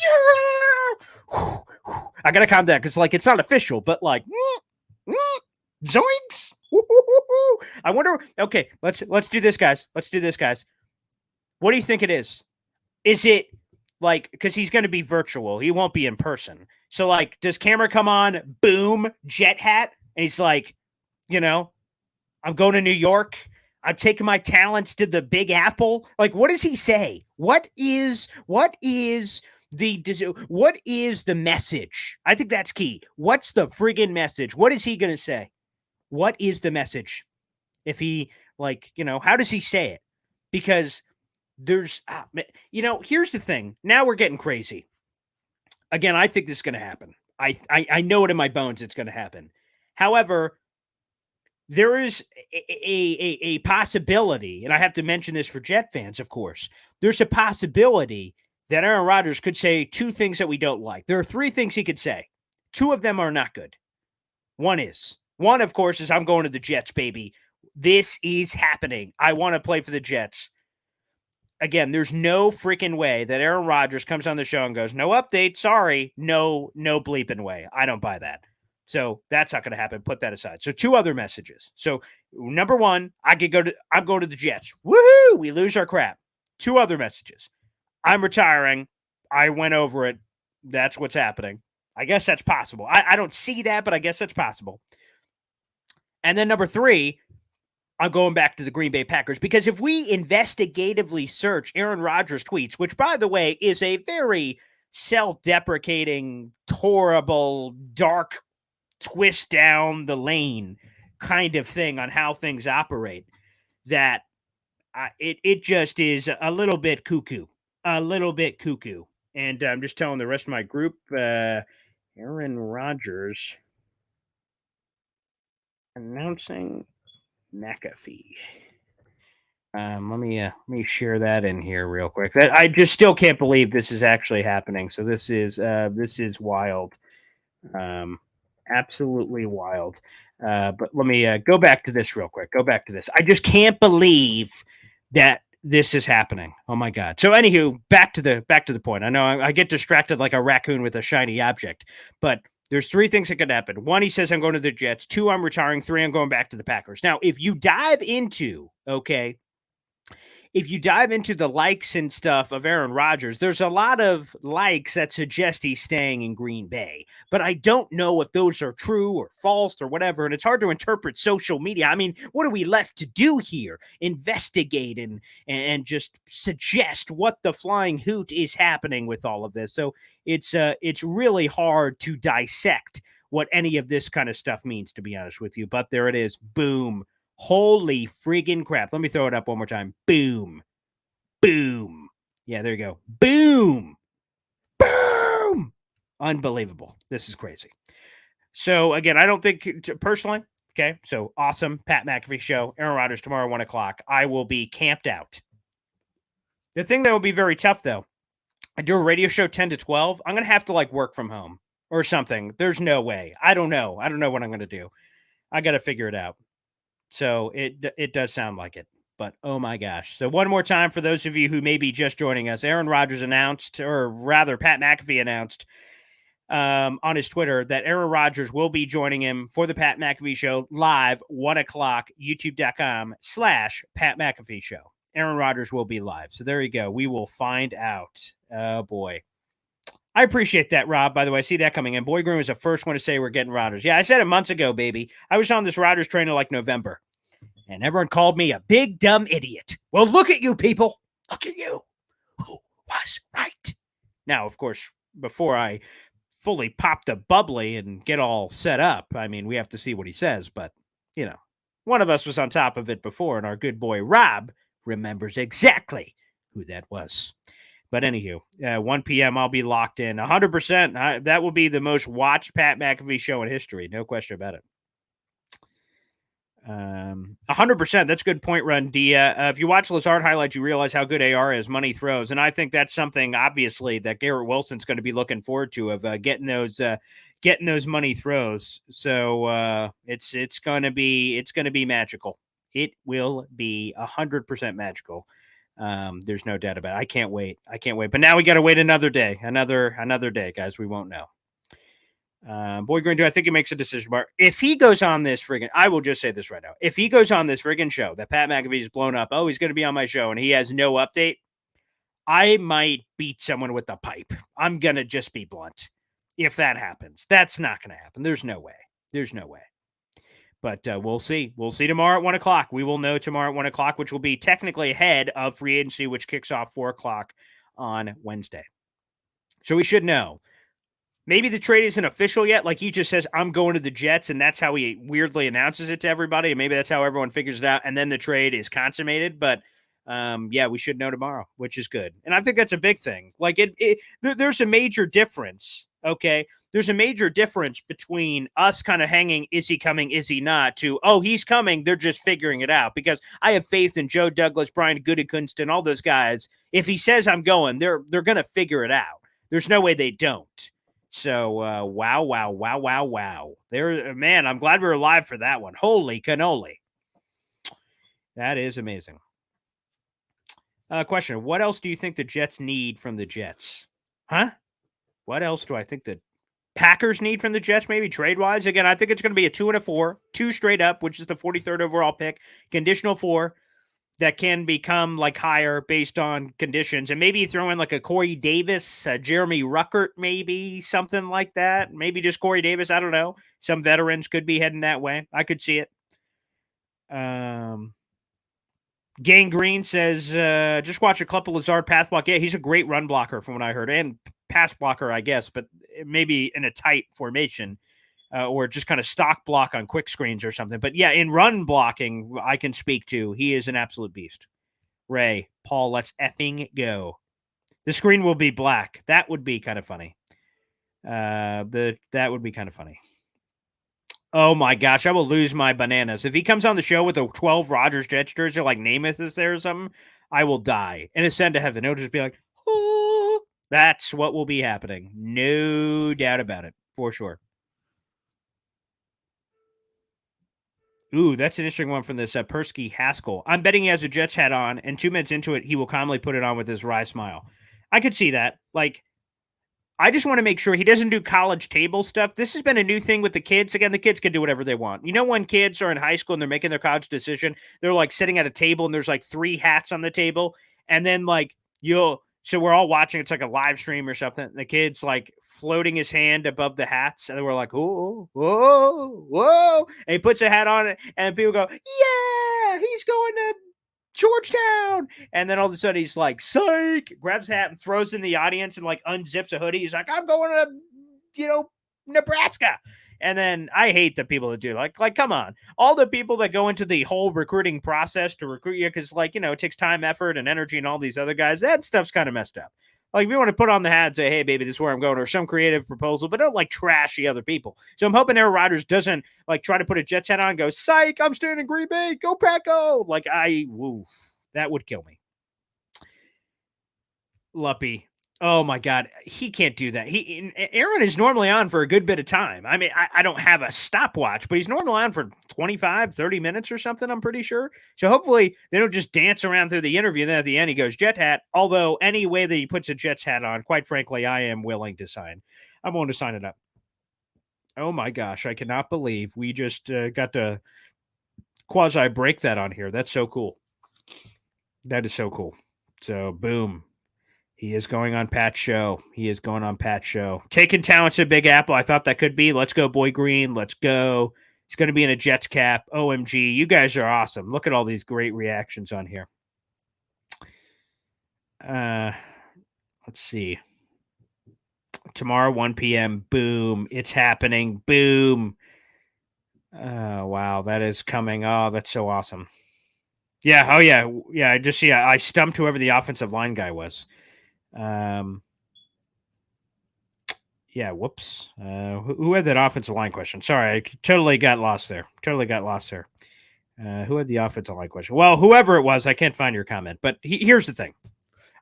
Yeah. I got to calm down because, like, it's not official, but, like, zoinks. I wonder. Okay, let's do this, guys. Let's do this, guys. What do you think it is? Is it like, because he's going to be virtual, he won't be in person. So, like, does camera come on? Boom, jet hat, and he's like, I'm going to New York. I'm taking my talents to the Big Apple. Like, what does he say? What is the message? I think that's key. What's the friggin' message? What is he going to say? What is the message? If he, like, how does he say it? Because there's, here's the thing. Now we're getting crazy. Again, I think this is going to happen. I know it in my bones it's going to happen. However, there is a possibility, and I have to mention this for Jet fans, of course. There's a possibility that Aaron Rodgers could say two things that we don't like. There are three things he could say. Two of them are not good. One, of course, is I'm going to the Jets, baby. This is happening. I want to play for the Jets. Again, there's no freaking way that Aaron Rodgers comes on the show and goes, no update, sorry, no bleeping way. I don't buy that. So that's not going to happen. Put that aside. So two other messages. So number one, I'm going to the Jets. Woohoo! We lose our crap. Two other messages. I'm retiring. I went over it. That's what's happening. I guess that's possible. I don't see that, but I guess that's possible. And then number three, I'm going back to the Green Bay Packers, because if we investigatively search Aaron Rodgers' tweets, which, by the way, is a very self-deprecating, horrible, dark, twist down the lane kind of thing on how things operate, that it just is a little bit cuckoo. And I'm just telling the rest of my group, Aaron Rodgers announcing McAfee. Let me share that in here real quick. I just still can't believe this is actually happening. So this is wild. Absolutely wild. But let me go back to this real quick. I just can't believe that this is happening. Oh my God. So anywho, back to the point. I know I get distracted like a raccoon with a shiny object, but there's three things that could happen. One, he says, I'm going to the Jets. Two, I'm retiring. Three, I'm going back to the Packers. Now, if you dive into the likes and stuff of Aaron Rodgers, there's a lot of likes that suggest he's staying in Green Bay. But I don't know if those are true or false or whatever. And it's hard to interpret social media. I mean, what are we left to do here? Investigate and just suggest what the flying hoot is happening with all of this. So it's really hard to dissect what any of this kind of stuff means, to be honest with you. But there it is. Boom. Holy friggin' crap. Let me throw it up one more time. Boom. Boom. Yeah, there you go. Boom. Boom. Unbelievable. This is crazy. So, again, I don't think, personally, okay, so awesome. Pat McAfee show. Aaron Rodgers tomorrow, 1 o'clock. I will be camped out. The thing that will be very tough, though, I do a radio show 10 to 12. I'm going to have to, like, work from home or something. There's no way. I don't know what I'm going to do. I got to figure it out. So it does sound like it, but oh my gosh. So one more time for those of you who may be just joining us, Aaron Rodgers announced, or rather Pat McAfee announced on his Twitter that Aaron Rodgers will be joining him for the Pat McAfee show live 1 o'clock, youtube.com/Pat McAfee show. Aaron Rodgers will be live. So there you go. We will find out. Oh boy. I appreciate that, Rob, by the way. I see that coming in. Boy Green was the first one to say we're getting Rodgers. Yeah, I said it months ago, baby. I was on this Rodgers train in like November, and everyone called me a big, dumb idiot. Well, look at you, people. Look at you. Who was right? Now, of course, before I fully pop the bubbly and get all set up, I mean, we have to see what he says. But, one of us was on top of it before, and our good boy Rob remembers exactly who that was. But anywho, 1 p.m. I'll be locked in 100%. That will be the most watched Pat McAfee show in history. No question about it. 100%. That's a good point, Run Dia. If you watch Lazard highlights, you realize how good AR is, money throws, and I think that's something obviously that Garrett Wilson's going to be looking forward to of getting those money throws. So it's going to be magical. It will be 100% magical. There's no doubt about it. I can't wait. But now we got to wait another day, another day, guys. We won't know. Boy Green, do I think he makes a decision? Mark, if he goes on this friggin', I will just say this right now. If he goes on this friggin' show that Pat McAfee's blown up, oh, he's going to be on my show, and he has no update, I might beat someone with a pipe. I'm going to just be blunt. If that happens, that's not going to happen. There's no way. But we'll see. We'll see tomorrow at 1 o'clock. We will know tomorrow at 1 o'clock, which will be technically ahead of free agency, which kicks off 4 o'clock on Wednesday. So we should know. Maybe the trade isn't official yet. Like he just says, I'm going to the Jets, and that's how he weirdly announces it to everybody. And maybe that's how everyone figures it out. And then the trade is consummated. But yeah, we should know tomorrow, which is good. And I think that's a big thing. Like there's a major difference. Okay. There's a major difference between us kind of hanging, is he coming, is he not, to, oh, he's coming, they're just figuring it out. Because I have faith in Joe Douglas, Brian Gutekunst, and all those guys. If he says I'm going, they're going to figure it out. There's no way they don't. So, wow. Man, I'm glad we were live for that one. Holy cannoli. That is amazing. Question, what else do you think the Jets need from the Jets? Huh? What else do I think the Packers need from the Jets, maybe trade-wise? Again, I think it's going to be a 2 and a 4, 2 straight up, which is the 43rd overall pick, conditional 4. That can become like higher based on conditions. And maybe throw in like a Corey Davis, Jeremy Ruckert, maybe something like that. Maybe just Corey Davis. I don't know. Some veterans could be heading that way. I could see it. Gang Green says, just watch a clip of Lazard pass block. Yeah, he's a great run blocker from what I heard, and pass blocker, I guess, but maybe in a tight formation. Or just kind of stock block on quick screens or something. But yeah, in run blocking, I can speak to. He is an absolute beast. Ray, Paul, let's effing go. The screen will be black. That would be kind of funny. That would be kind of funny. Oh my gosh, I will lose my bananas. If he comes on the show with a 12 Rodgers Jets jersey, like Namath is there or something, I will die and ascend to heaven. It'll just be like, oh, that's what will be happening. No doubt about it, for sure. Ooh, that's an interesting one from this Persky Haskell. I'm betting he has a Jets hat on, and 2 minutes into it, he will calmly put it on with his wry smile. I could see that. Like, I just want to make sure he doesn't do college table stuff. This has been a new thing with the kids. Again, the kids can do whatever they want. You know, when kids are in high school and they're making their college decision, they're like sitting at a table and there's like 3 hats on the table. And then like so we're all watching. It's like a live stream or something. The kid's like floating his hand above the hats. And we're like, whoa. And he puts a hat on it and people go, yeah, he's going to Georgetown. And then all of a sudden he's like, psych, grabs a hat and throws in the audience and like unzips a hoodie. He's like, I'm going to, Nebraska. And then I hate the people that do like, come on, all the people that go into the whole recruiting process to recruit you. Cause it takes time, effort and energy and all these other guys. That stuff's kind of messed up. Like if you want to put on the hat and say, hey baby, this is where I'm going, or some creative proposal, but don't like trash the other people. So I'm hoping Aaron Rodgers doesn't like try to put a Jets hat on and go, psych, I'm staying in Green Bay, go Paco. Like that would kill me. Luppy. Oh my God, he can't do that. Aaron is normally on for a good bit of time. I mean, I don't have a stopwatch, but he's normally on for 25, 30 minutes or something, I'm pretty sure. So hopefully they don't just dance around through the interview and then at the end he goes Jet hat. Although any way that he puts a Jets hat on, quite frankly, I am willing to sign. I'm willing to sign it up. Oh my gosh, I cannot believe we just got to quasi break that on here. That's so cool. That is so cool. So boom. He is going on Pat's show. Taking talents to Big Apple. I thought that could be. Let's go, Boy Green. Let's go. He's going to be in a Jets cap. OMG. You guys are awesome. Look at all these great reactions on here. Let's see. Tomorrow, 1 p.m. Boom. It's happening. Boom. Wow. That is coming. Oh, that's so awesome. Yeah. Oh, yeah. Yeah. I stumped whoever the offensive line guy was. Yeah, whoops. Who had that offensive line question? Sorry, I totally got lost there. Who had the offensive line question? Well, whoever it was, I can't find your comment. But here's the thing.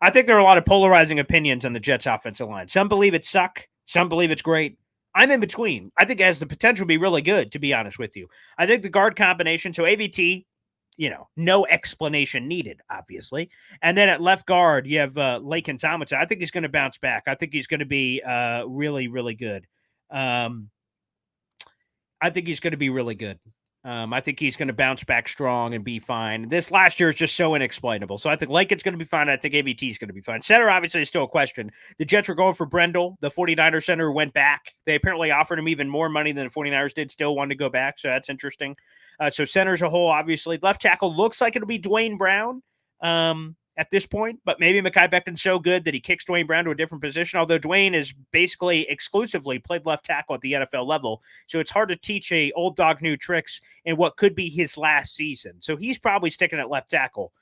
I think there are a lot of polarizing opinions on the Jets' offensive line. Some believe it suck. Some believe it's great. I'm in between. I think it has the potential to be really good, to be honest with you. I think the guard combination, so AVT, no explanation needed, obviously. And then at left guard, you have Lakin Tomlinson. I think he's going to bounce back. I think he's going to be really, really good. I think he's going to be really good. I think he's going to bounce back strong and be fine. This last year is just so inexplainable. So I think Lakin's going to be fine. I think AVT is going to be fine. Center, obviously, is still a question. The Jets were going for Brendel, the 49ers center who went back. They apparently offered him even more money than the 49ers did, still wanted to go back. So that's interesting. So center as a whole, obviously. Left tackle looks like it'll be Dwayne Brown at this point, but maybe Mekhi Becton's so good that he kicks Dwayne Brown to a different position, although Dwayne is basically exclusively played left tackle at the NFL level, so it's hard to teach a old dog new tricks in what could be his last season. So he's probably sticking at left tackle.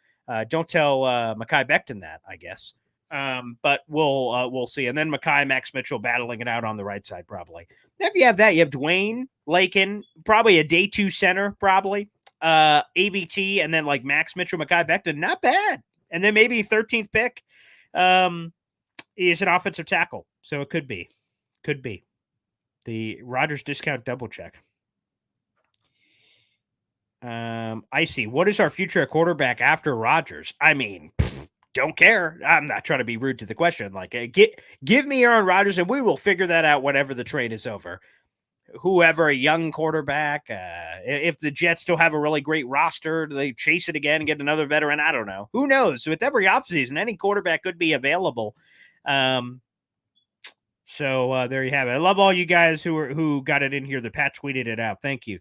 Don't tell Mekhi Becton that, I guess. But we'll see. And then Mekhi, Max Mitchell battling it out on the right side, probably. If you have that, you have Dwayne, Lakin, probably a day two center, probably. AVT, and then like Max Mitchell, Mekhi Becton, not bad. And then maybe 13th pick is an offensive tackle. So it could be. The Rodgers discount double check. I see. What is our future at quarterback after Rodgers? I mean, don't care. I'm not trying to be rude to the question. Like, give me Aaron Rodgers, and we will figure that out whenever the trade is over. Whoever, a young quarterback, if the Jets still have a really great roster, do they chase it again and get another veteran? I don't know. Who knows? With every offseason, any quarterback could be available. So there you have it. I love all you guys who got it in here. The Pat tweeted it out. Thank you.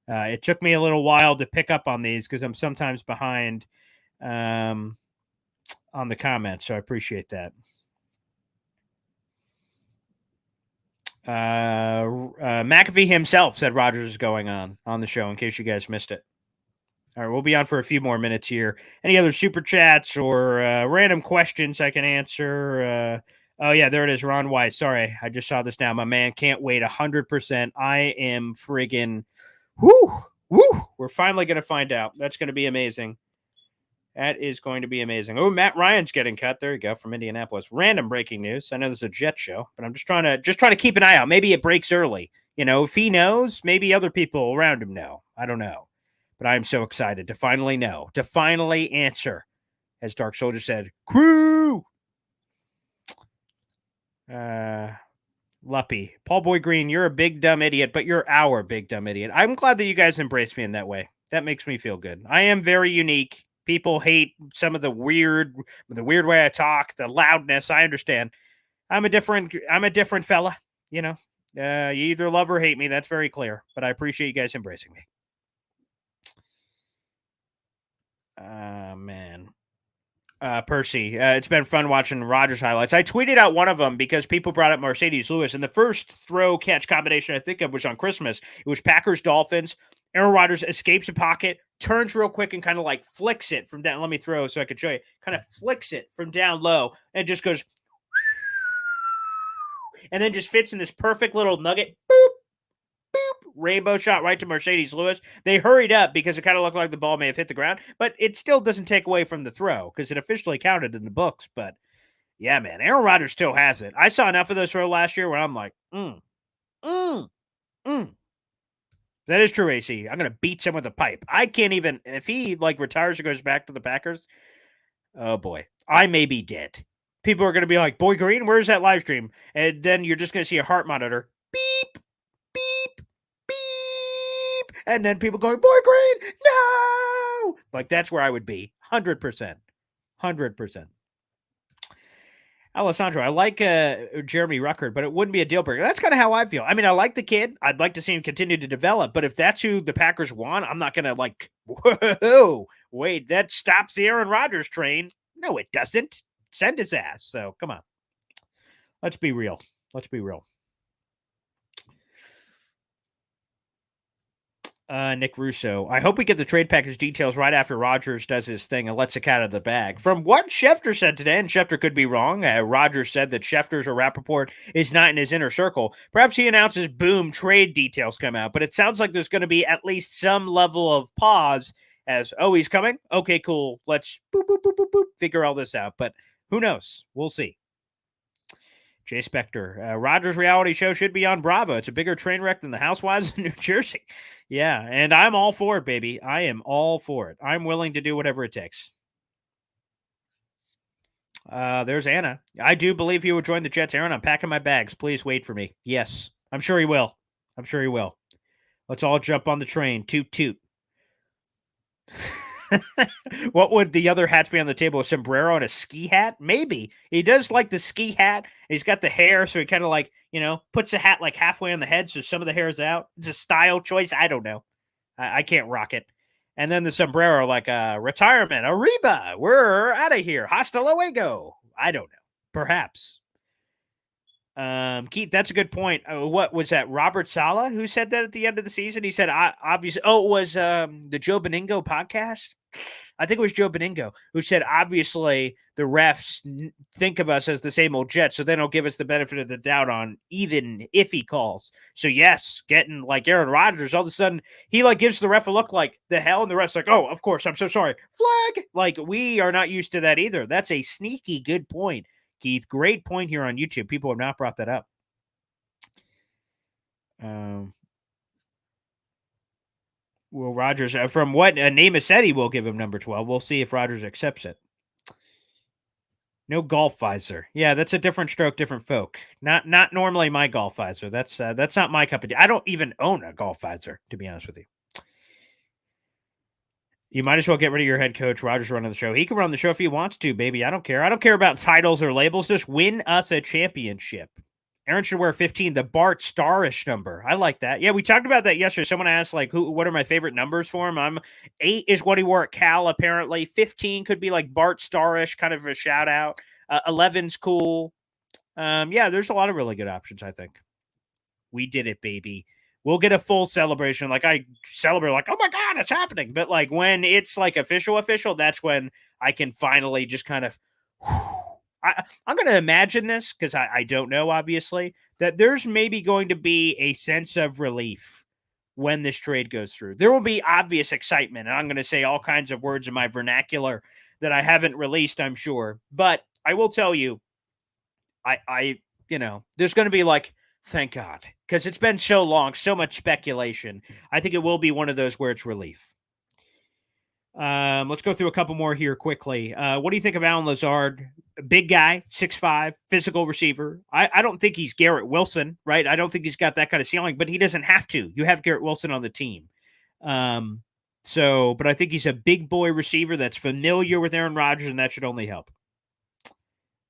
It took me a little while to pick up on these because I'm sometimes behind on the comments, so I appreciate that. McAfee himself said Rodgers is going on the show in case you guys missed it. All right, we'll be on for a few more minutes here. Any other super chats or random questions I can answer? Oh, yeah, there it is. Ron Weiss. Sorry, I just saw this now. My man can't wait 100%. I am friggin' whoo. We're finally going to find out. That's going to be amazing. That is going to be amazing. Oh, Matt Ryan's getting cut. There you go, from Indianapolis. Random breaking news. I know this is a Jet show, but I'm just trying to keep an eye out. Maybe it breaks early. If he knows, maybe other people around him know. I don't know. But I'm so excited to finally know, to finally answer. As Dark Soldier said, crew. Luppy. Paul Boy Green, you're a big dumb idiot, but you're our big dumb idiot. I'm glad that you guys embrace me in that way. That makes me feel good. I am very unique. People hate some of the weird way I talk, the loudness. I understand. I'm a different fella. You either love or hate me. That's very clear. But I appreciate you guys embracing me. Man. Percy, it's been fun watching Rodgers highlights. I tweeted out one of them because people brought up Mercedes Lewis, and the first throw catch combination I think of was on Christmas. It was Packers Dolphins. Aaron Rodgers escapes a pocket, turns real quick, and kind of like flicks it from down. Let me throw so I can show you. Kind of flicks it from down low and just goes, and then just fits in this perfect little nugget. Boop, boop, rainbow shot right to Mercedes Lewis. They hurried up because it kind of looked like the ball may have hit the ground, but it still doesn't take away from the throw because it officially counted in the books. But yeah, man, Aaron Rodgers still has it. I saw enough of those throws last year where I'm like, That is true, AC. I'm going to beat someone with a pipe. I can't even, if he retires or goes back to the Packers, oh boy, I may be dead. People are going to be like, Boy Green, where's that live stream? And then you're just going to see a heart monitor. Beep, beep, beep. And then people going, Boy Green, no! That's where I would be. 100%. 100%. Alessandro, I like Jeremy Ruckert, but it wouldn't be a deal breaker. That's kind of how I feel. I mean, I like the kid. I'd like to see him continue to develop, but if that's who the Packers want, I'm not going to whoa, wait, that stops the Aaron Rodgers train. No, it doesn't. Send his ass. So come on. Let's be real. Nick Russo. I hope we get the trade package details right after Rodgers does his thing and lets the cat out of the bag. From what Schefter said today, and Schefter could be wrong, Rodgers said that Schefter's or Rappaport is not in his inner circle. Perhaps he announces, boom, trade details come out. But it sounds like there's going to be at least some level of pause as, oh, he's coming? Okay, cool. Let's boop, boop, boop, boop, boop, figure all this out. But who knows? We'll see. Jay Spector, Rodgers reality show should be on Bravo. It's a bigger train wreck than the Housewives in New Jersey. Yeah, and I'm all for it, baby. I am all for it. I'm willing to do whatever it takes. There's Anna. I do believe he will join the Jets. Aaron, I'm packing my bags. Please wait for me. Yes, I'm sure he will. I'm sure he will. Let's all jump on the train. Toot, toot. What would the other hats be on the table? A sombrero and a ski hat? Maybe. He does like the ski hat. He's got the hair, so he kind of like, puts the hat like halfway on the head so some of the hair is out. It's a style choice. I don't know. I can't rock it. And then the sombrero, like retirement. Arriba. We're out of here. Hasta luego. I don't know. Perhaps. Keith, that's a good point. What was that? Robert Saleh who said that at the end of the season? He said, obviously, it was the Joe Beningo podcast. I think it was Joe Beningo who said, obviously, the refs think of us as the same old Jets, so they don't give us the benefit of the doubt on even iffy calls. So, yes, getting like Aaron Rodgers, all of a sudden, he like gives the ref a look like the hell, and the ref's like, oh, of course, I'm so sorry. Flag! Like, we are not used to that either. That's a sneaky good point, Keith. Great point here on YouTube. People have not brought that up. Will Rodgers, from what Namath said, he will give him number 12. We'll see if Rodgers accepts it. No golf visor. Yeah, that's a different stroke, different folk. Not normally my golf visor. That's not my cup of tea. I don't even own a golf visor, to be honest with you. You might as well get rid of your head coach, Rodgers, running the show. He can run the show if he wants to, baby. I don't care. I don't care about titles or labels. Just win us a championship. Aaron should wear 15, the Bart Starish number. I like that. Yeah, we talked about that yesterday. Someone asked, like, what are my favorite numbers for him? 8 is what he wore at Cal, apparently. 15 could be like Bart Starish, kind of a shout out. 11's cool. Yeah, there's a lot of really good options, I think. We did it, baby. We'll get a full celebration. Like, I celebrate, like, oh my God, it's happening. But like when it's like official, that's when I can finally just kind of I'm going to imagine this because I don't know, obviously, that there's maybe going to be a sense of relief when this trade goes through. There will be obvious excitement, and I'm going to say all kinds of words in my vernacular that I haven't released, I'm sure. But I will tell you, there's going to be like, thank God, because it's been so long, so much speculation. I think it will be one of those where it's relief. Let's go through a couple more here quickly. What do you think of Allen Lazard? Big guy, 6'5", physical receiver. I don't think he's Garrett Wilson, right? I don't think he's got that kind of ceiling, but he doesn't have to. You have Garrett Wilson on the team. But I think he's a big boy receiver that's familiar with Aaron Rodgers, and that should only help.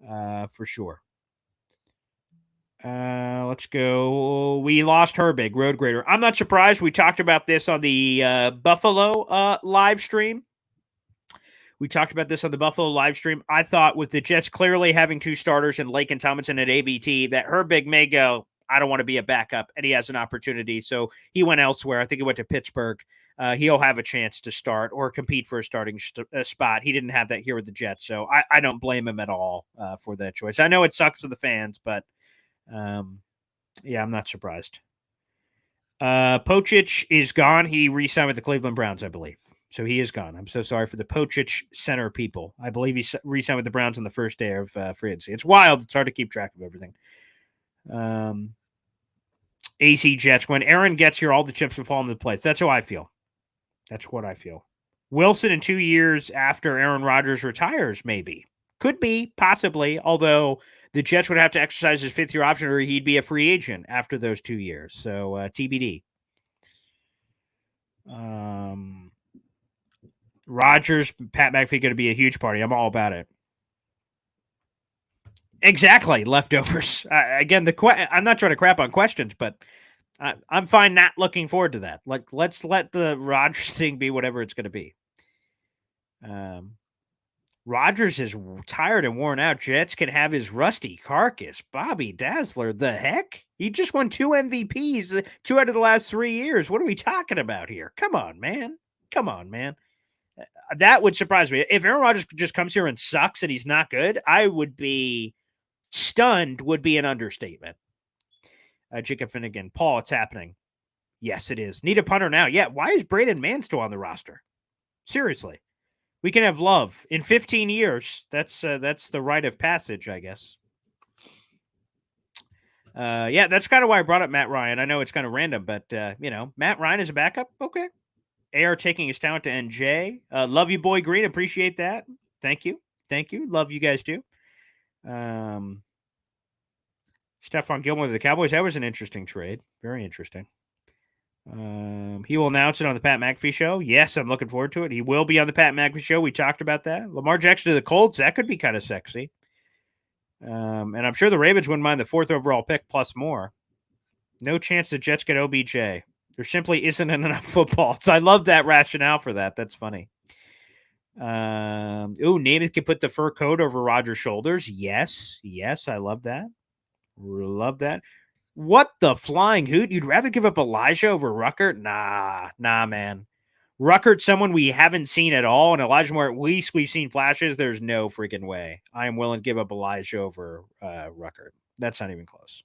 For sure. Let's go. We lost Herbig, road grader. I'm not surprised. We talked about this on the Buffalo live stream. I thought with the Jets clearly having 2 starters and Lake and Tomlinson at AVT, that Herbig may go, I don't want to be a backup, and he has an opportunity. So he went elsewhere. I think he went to Pittsburgh. He'll have a chance to start or compete for a starting spot. He didn't have that here with the Jets, so I don't blame him at all for that choice. I know it sucks for the fans, but yeah, I'm not surprised. Pocic is gone. He re-signed with the Cleveland Browns, I believe. So he is gone. I'm so sorry for the Pocic center people. I believe he re-signed with the Browns on the first day of free agency. It's wild. It's hard to keep track of everything. AC Jets. When Aaron gets here, all the chips will fall into place. That's how I feel. That's what I feel. Wilson in 2 years after Aaron Rodgers retires, maybe. Could be, possibly, although the Jets would have to exercise his 5th-year option or he'd be a free agent after those 2 years. So, TBD. Rodgers, Pat McAfee going to be a huge party. I'm all about it. Exactly, leftovers. Again, I'm not trying to crap on questions, but I'm fine not looking forward to that. Like, let's let the Rodgers thing be whatever it's going to be. Rodgers is tired and worn out. Jets can have his rusty carcass. Bobby Dazzler, the heck? He just won 2 MVPs 2 out of the last 3 years. What are we talking about here? Come on, man. Come on, man. That would surprise me. If Aaron Rodgers just comes here and sucks and he's not good, I would be stunned, would be an understatement. Jacob Finnegan, Paul, it's happening. Yes, it is. Need a punter now. Yeah, why is Braden Mann still on the roster? Seriously. We can have Love in 15 years. That's the rite of passage, I guess. Yeah, that's kind of why I brought up Matt Ryan. I know it's kind of random, but Matt Ryan is a backup. Okay. AR taking his talent to NJ. Love you, Boy Green. Appreciate that. Thank you. Love you guys too. Stephon Gilmore of the Cowboys. That was an interesting trade. Very interesting. He will announce it on the Pat McAfee show. Yes, I'm looking forward to it. He will be on the Pat McAfee show. We talked about that. Lamar Jackson to the Colts. That could be kind of sexy. And I'm sure the Ravens wouldn't mind the 4th overall pick plus more. No chance the Jets get OBJ. There simply isn't enough football. So I love that rationale for that. That's funny. Namath can put the fur coat over Rodgers' shoulders. Yes, I love that. Love that. What the flying hoot? You'd rather give up Elijah over Ruckert? Nah, man. Ruckert's someone we haven't seen at all, and Elijah Moore, at least we've seen flashes. There's no freaking way I am willing to give up Elijah over Ruckert. That's not even close.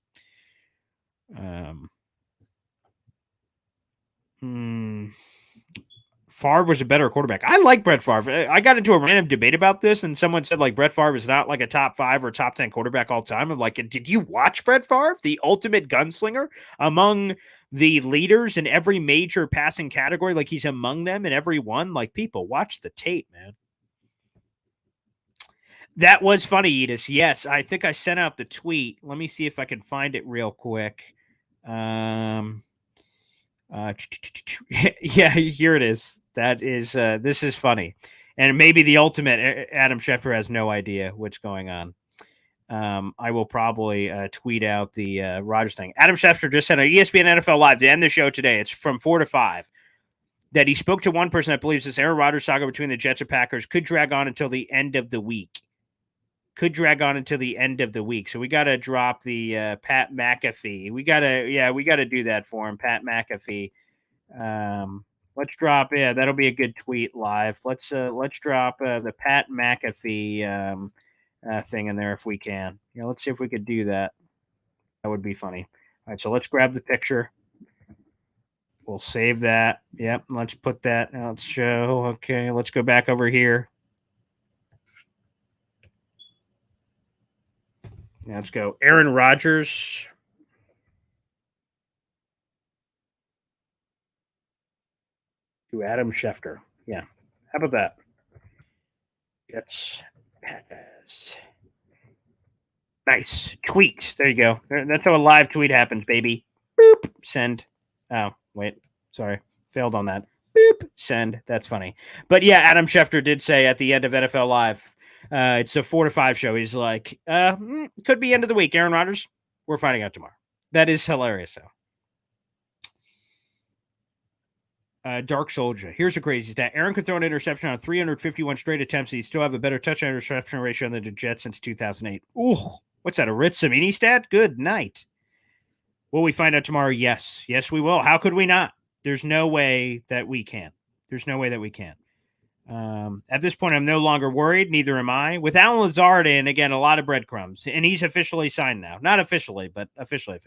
Favre was a better quarterback. I like Brett Favre. I got into a random debate about this, and someone said like Brett Favre is not like a top 5 or top 10 quarterback all time. I'm like, did you watch Brett Favre, the ultimate gunslinger among the leaders in every major passing category? Like he's among them in every one. Like people watch the tape, man. That was funny, Edis. Yes, I think I sent out the tweet. Let me see if I can find it real quick. Yeah, here it is. That is, this is funny. And maybe the ultimate Adam Schefter has no idea what's going on. I will probably tweet out the Rodgers thing. Adam Schefter just said on ESPN NFL Live to end the show today, it's from 4 to 5, that he spoke to one person that believes this Aaron Rodgers saga between the Jets and Packers could drag on until the end of the week. So we got to drop the Pat McAfee. We got to do that for him, Pat McAfee. Let's drop. Yeah, that'll be a good tweet live. Let's drop the Pat McAfee thing in there if we can. Let's see if we could do that. That would be funny. All right, so let's grab the picture. We'll save that. Yep, let's put that. Let's show. Okay, let's go back over here. Now let's go. Aaron Rodgers. To Adam Schefter. Yeah. How about that? Jets. Pass. Nice. Tweet. There you go. That's how a live tweet happens, baby. Boop. Send. Oh, wait. Sorry. Failed on that. Boop. Send. That's funny. But yeah, Adam Schefter did say at the end of NFL Live, it's a 4 to 5 show. He's like, could be end of the week. Aaron Rodgers, we're finding out tomorrow. That is hilarious, though. Dark Soldier. Here's a crazy stat. Aaron could throw an interception on 351 straight attempts. He'd still have a better touchdown interception ratio than the Jets since 2008. Ooh, what's that? A Ritz Samini stat? Good night. Will we find out tomorrow? Yes. Yes, we will. How could we not? There's no way that we can. At this point, I'm no longer worried. Neither am I. With Allen Lazard in, again, a lot of breadcrumbs. And he's officially signed now. Not officially, but officially.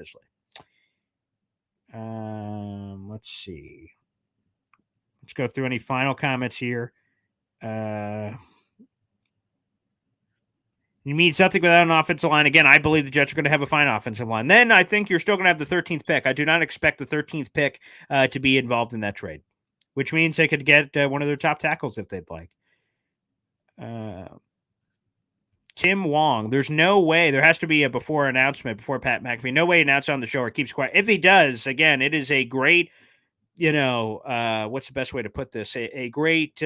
Let's see. Let's go through any final comments here. You mean something without an offensive line? Again, I believe the Jets are going to have a fine offensive line. Then I think you're still going to have the 13th pick. I do not expect the 13th pick to be involved in that trade, which means they could get one of their top tackles if they'd like. Tim Wong, there's no way. There has to be a before announcement before Pat McAfee. No way he announced on the show or keeps quiet. If he does, again, it is a great, what's the best way to put this? A great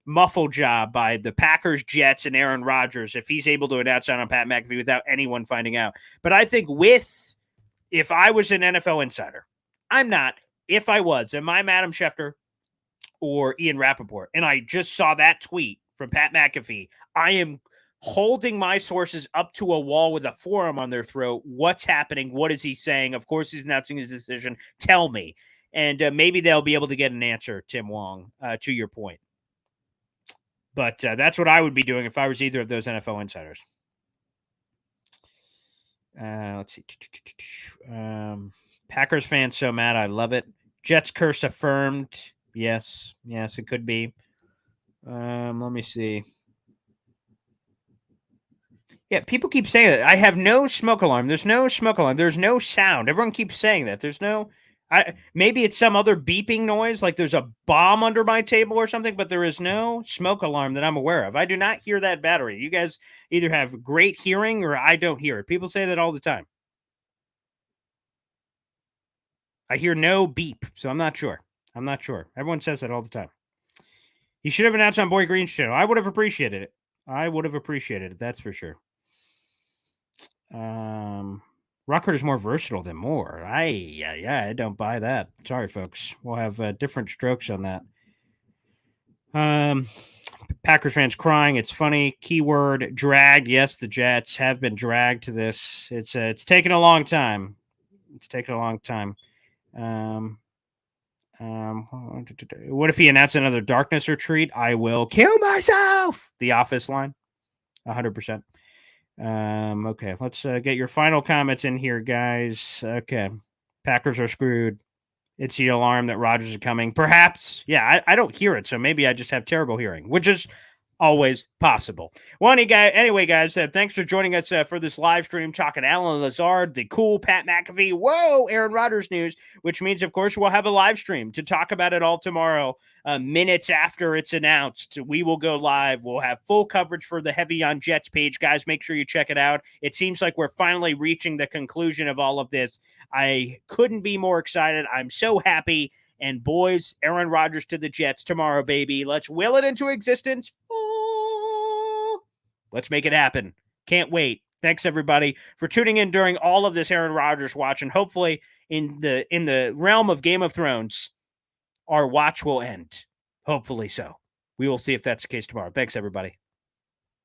muffle job by the Packers, Jets, and Aaron Rodgers if he's able to announce on Pat McAfee without anyone finding out. But I think if I was an NFL insider, I'm not. If I was, am I Adam Schefter or Ian Rappaport? And I just saw that tweet from Pat McAfee. I am holding my sources up to a wall with a forearm on their throat. What's happening? What is he saying? Of course, he's announcing his decision. Tell me. And maybe they'll be able to get an answer, Tim Wong, to your point. But that's what I would be doing if I was either of those NFL insiders. Let's see. Packers fans so mad. I love it. Jets curse affirmed. Yes, it could be. Let me see. Yeah, people keep saying that. I have no smoke alarm. There's no smoke alarm. There's no sound. Everyone keeps saying that. There's no. Maybe it's some other beeping noise, like there's a bomb under my table or something, but there is no smoke alarm that I'm aware of. I do not hear that battery. You guys either have great hearing or I don't hear it. People say that all the time. I hear no beep, so I'm not sure. Everyone says that all the time. He should have announced on Boy Green's channel. I would have appreciated it. That's for sure. Rucker is more versatile than Moore. I don't buy that. Sorry, folks. We'll have different strokes on that. Packers fans crying. It's funny. Keyword dragged. Yes, the Jets have been dragged to this. It's taken a long time. What if he announced another darkness retreat? I will kill myself. The Office line. 100%. Okay, let's get your final comments in here, guys. Okay. Packers are screwed. It's the alarm that Rodgers is coming. Perhaps. Yeah, I don't hear it, so maybe I just have terrible hearing, which is always possible. Well, anyway, guys, thanks for joining us for this live stream talking Allen Lazard, the cool Pat McAfee, Aaron Rodgers news, which means, of course, we'll have a live stream to talk about it all tomorrow, minutes after it's announced. We will go live. We'll have full coverage for the Heavy on Jets page. Guys, make sure you check it out. It seems like we're finally reaching the conclusion of all of this. I couldn't be more excited. I'm so happy. And boys, Aaron Rodgers to the Jets tomorrow, baby. Let's will it into existence. Let's make it happen. Can't wait. Thanks, everybody, for tuning in during all of this Aaron Rodgers watch. And hopefully in the realm of Game of Thrones, our watch will end. Hopefully so. We will see if that's the case tomorrow. Thanks, everybody.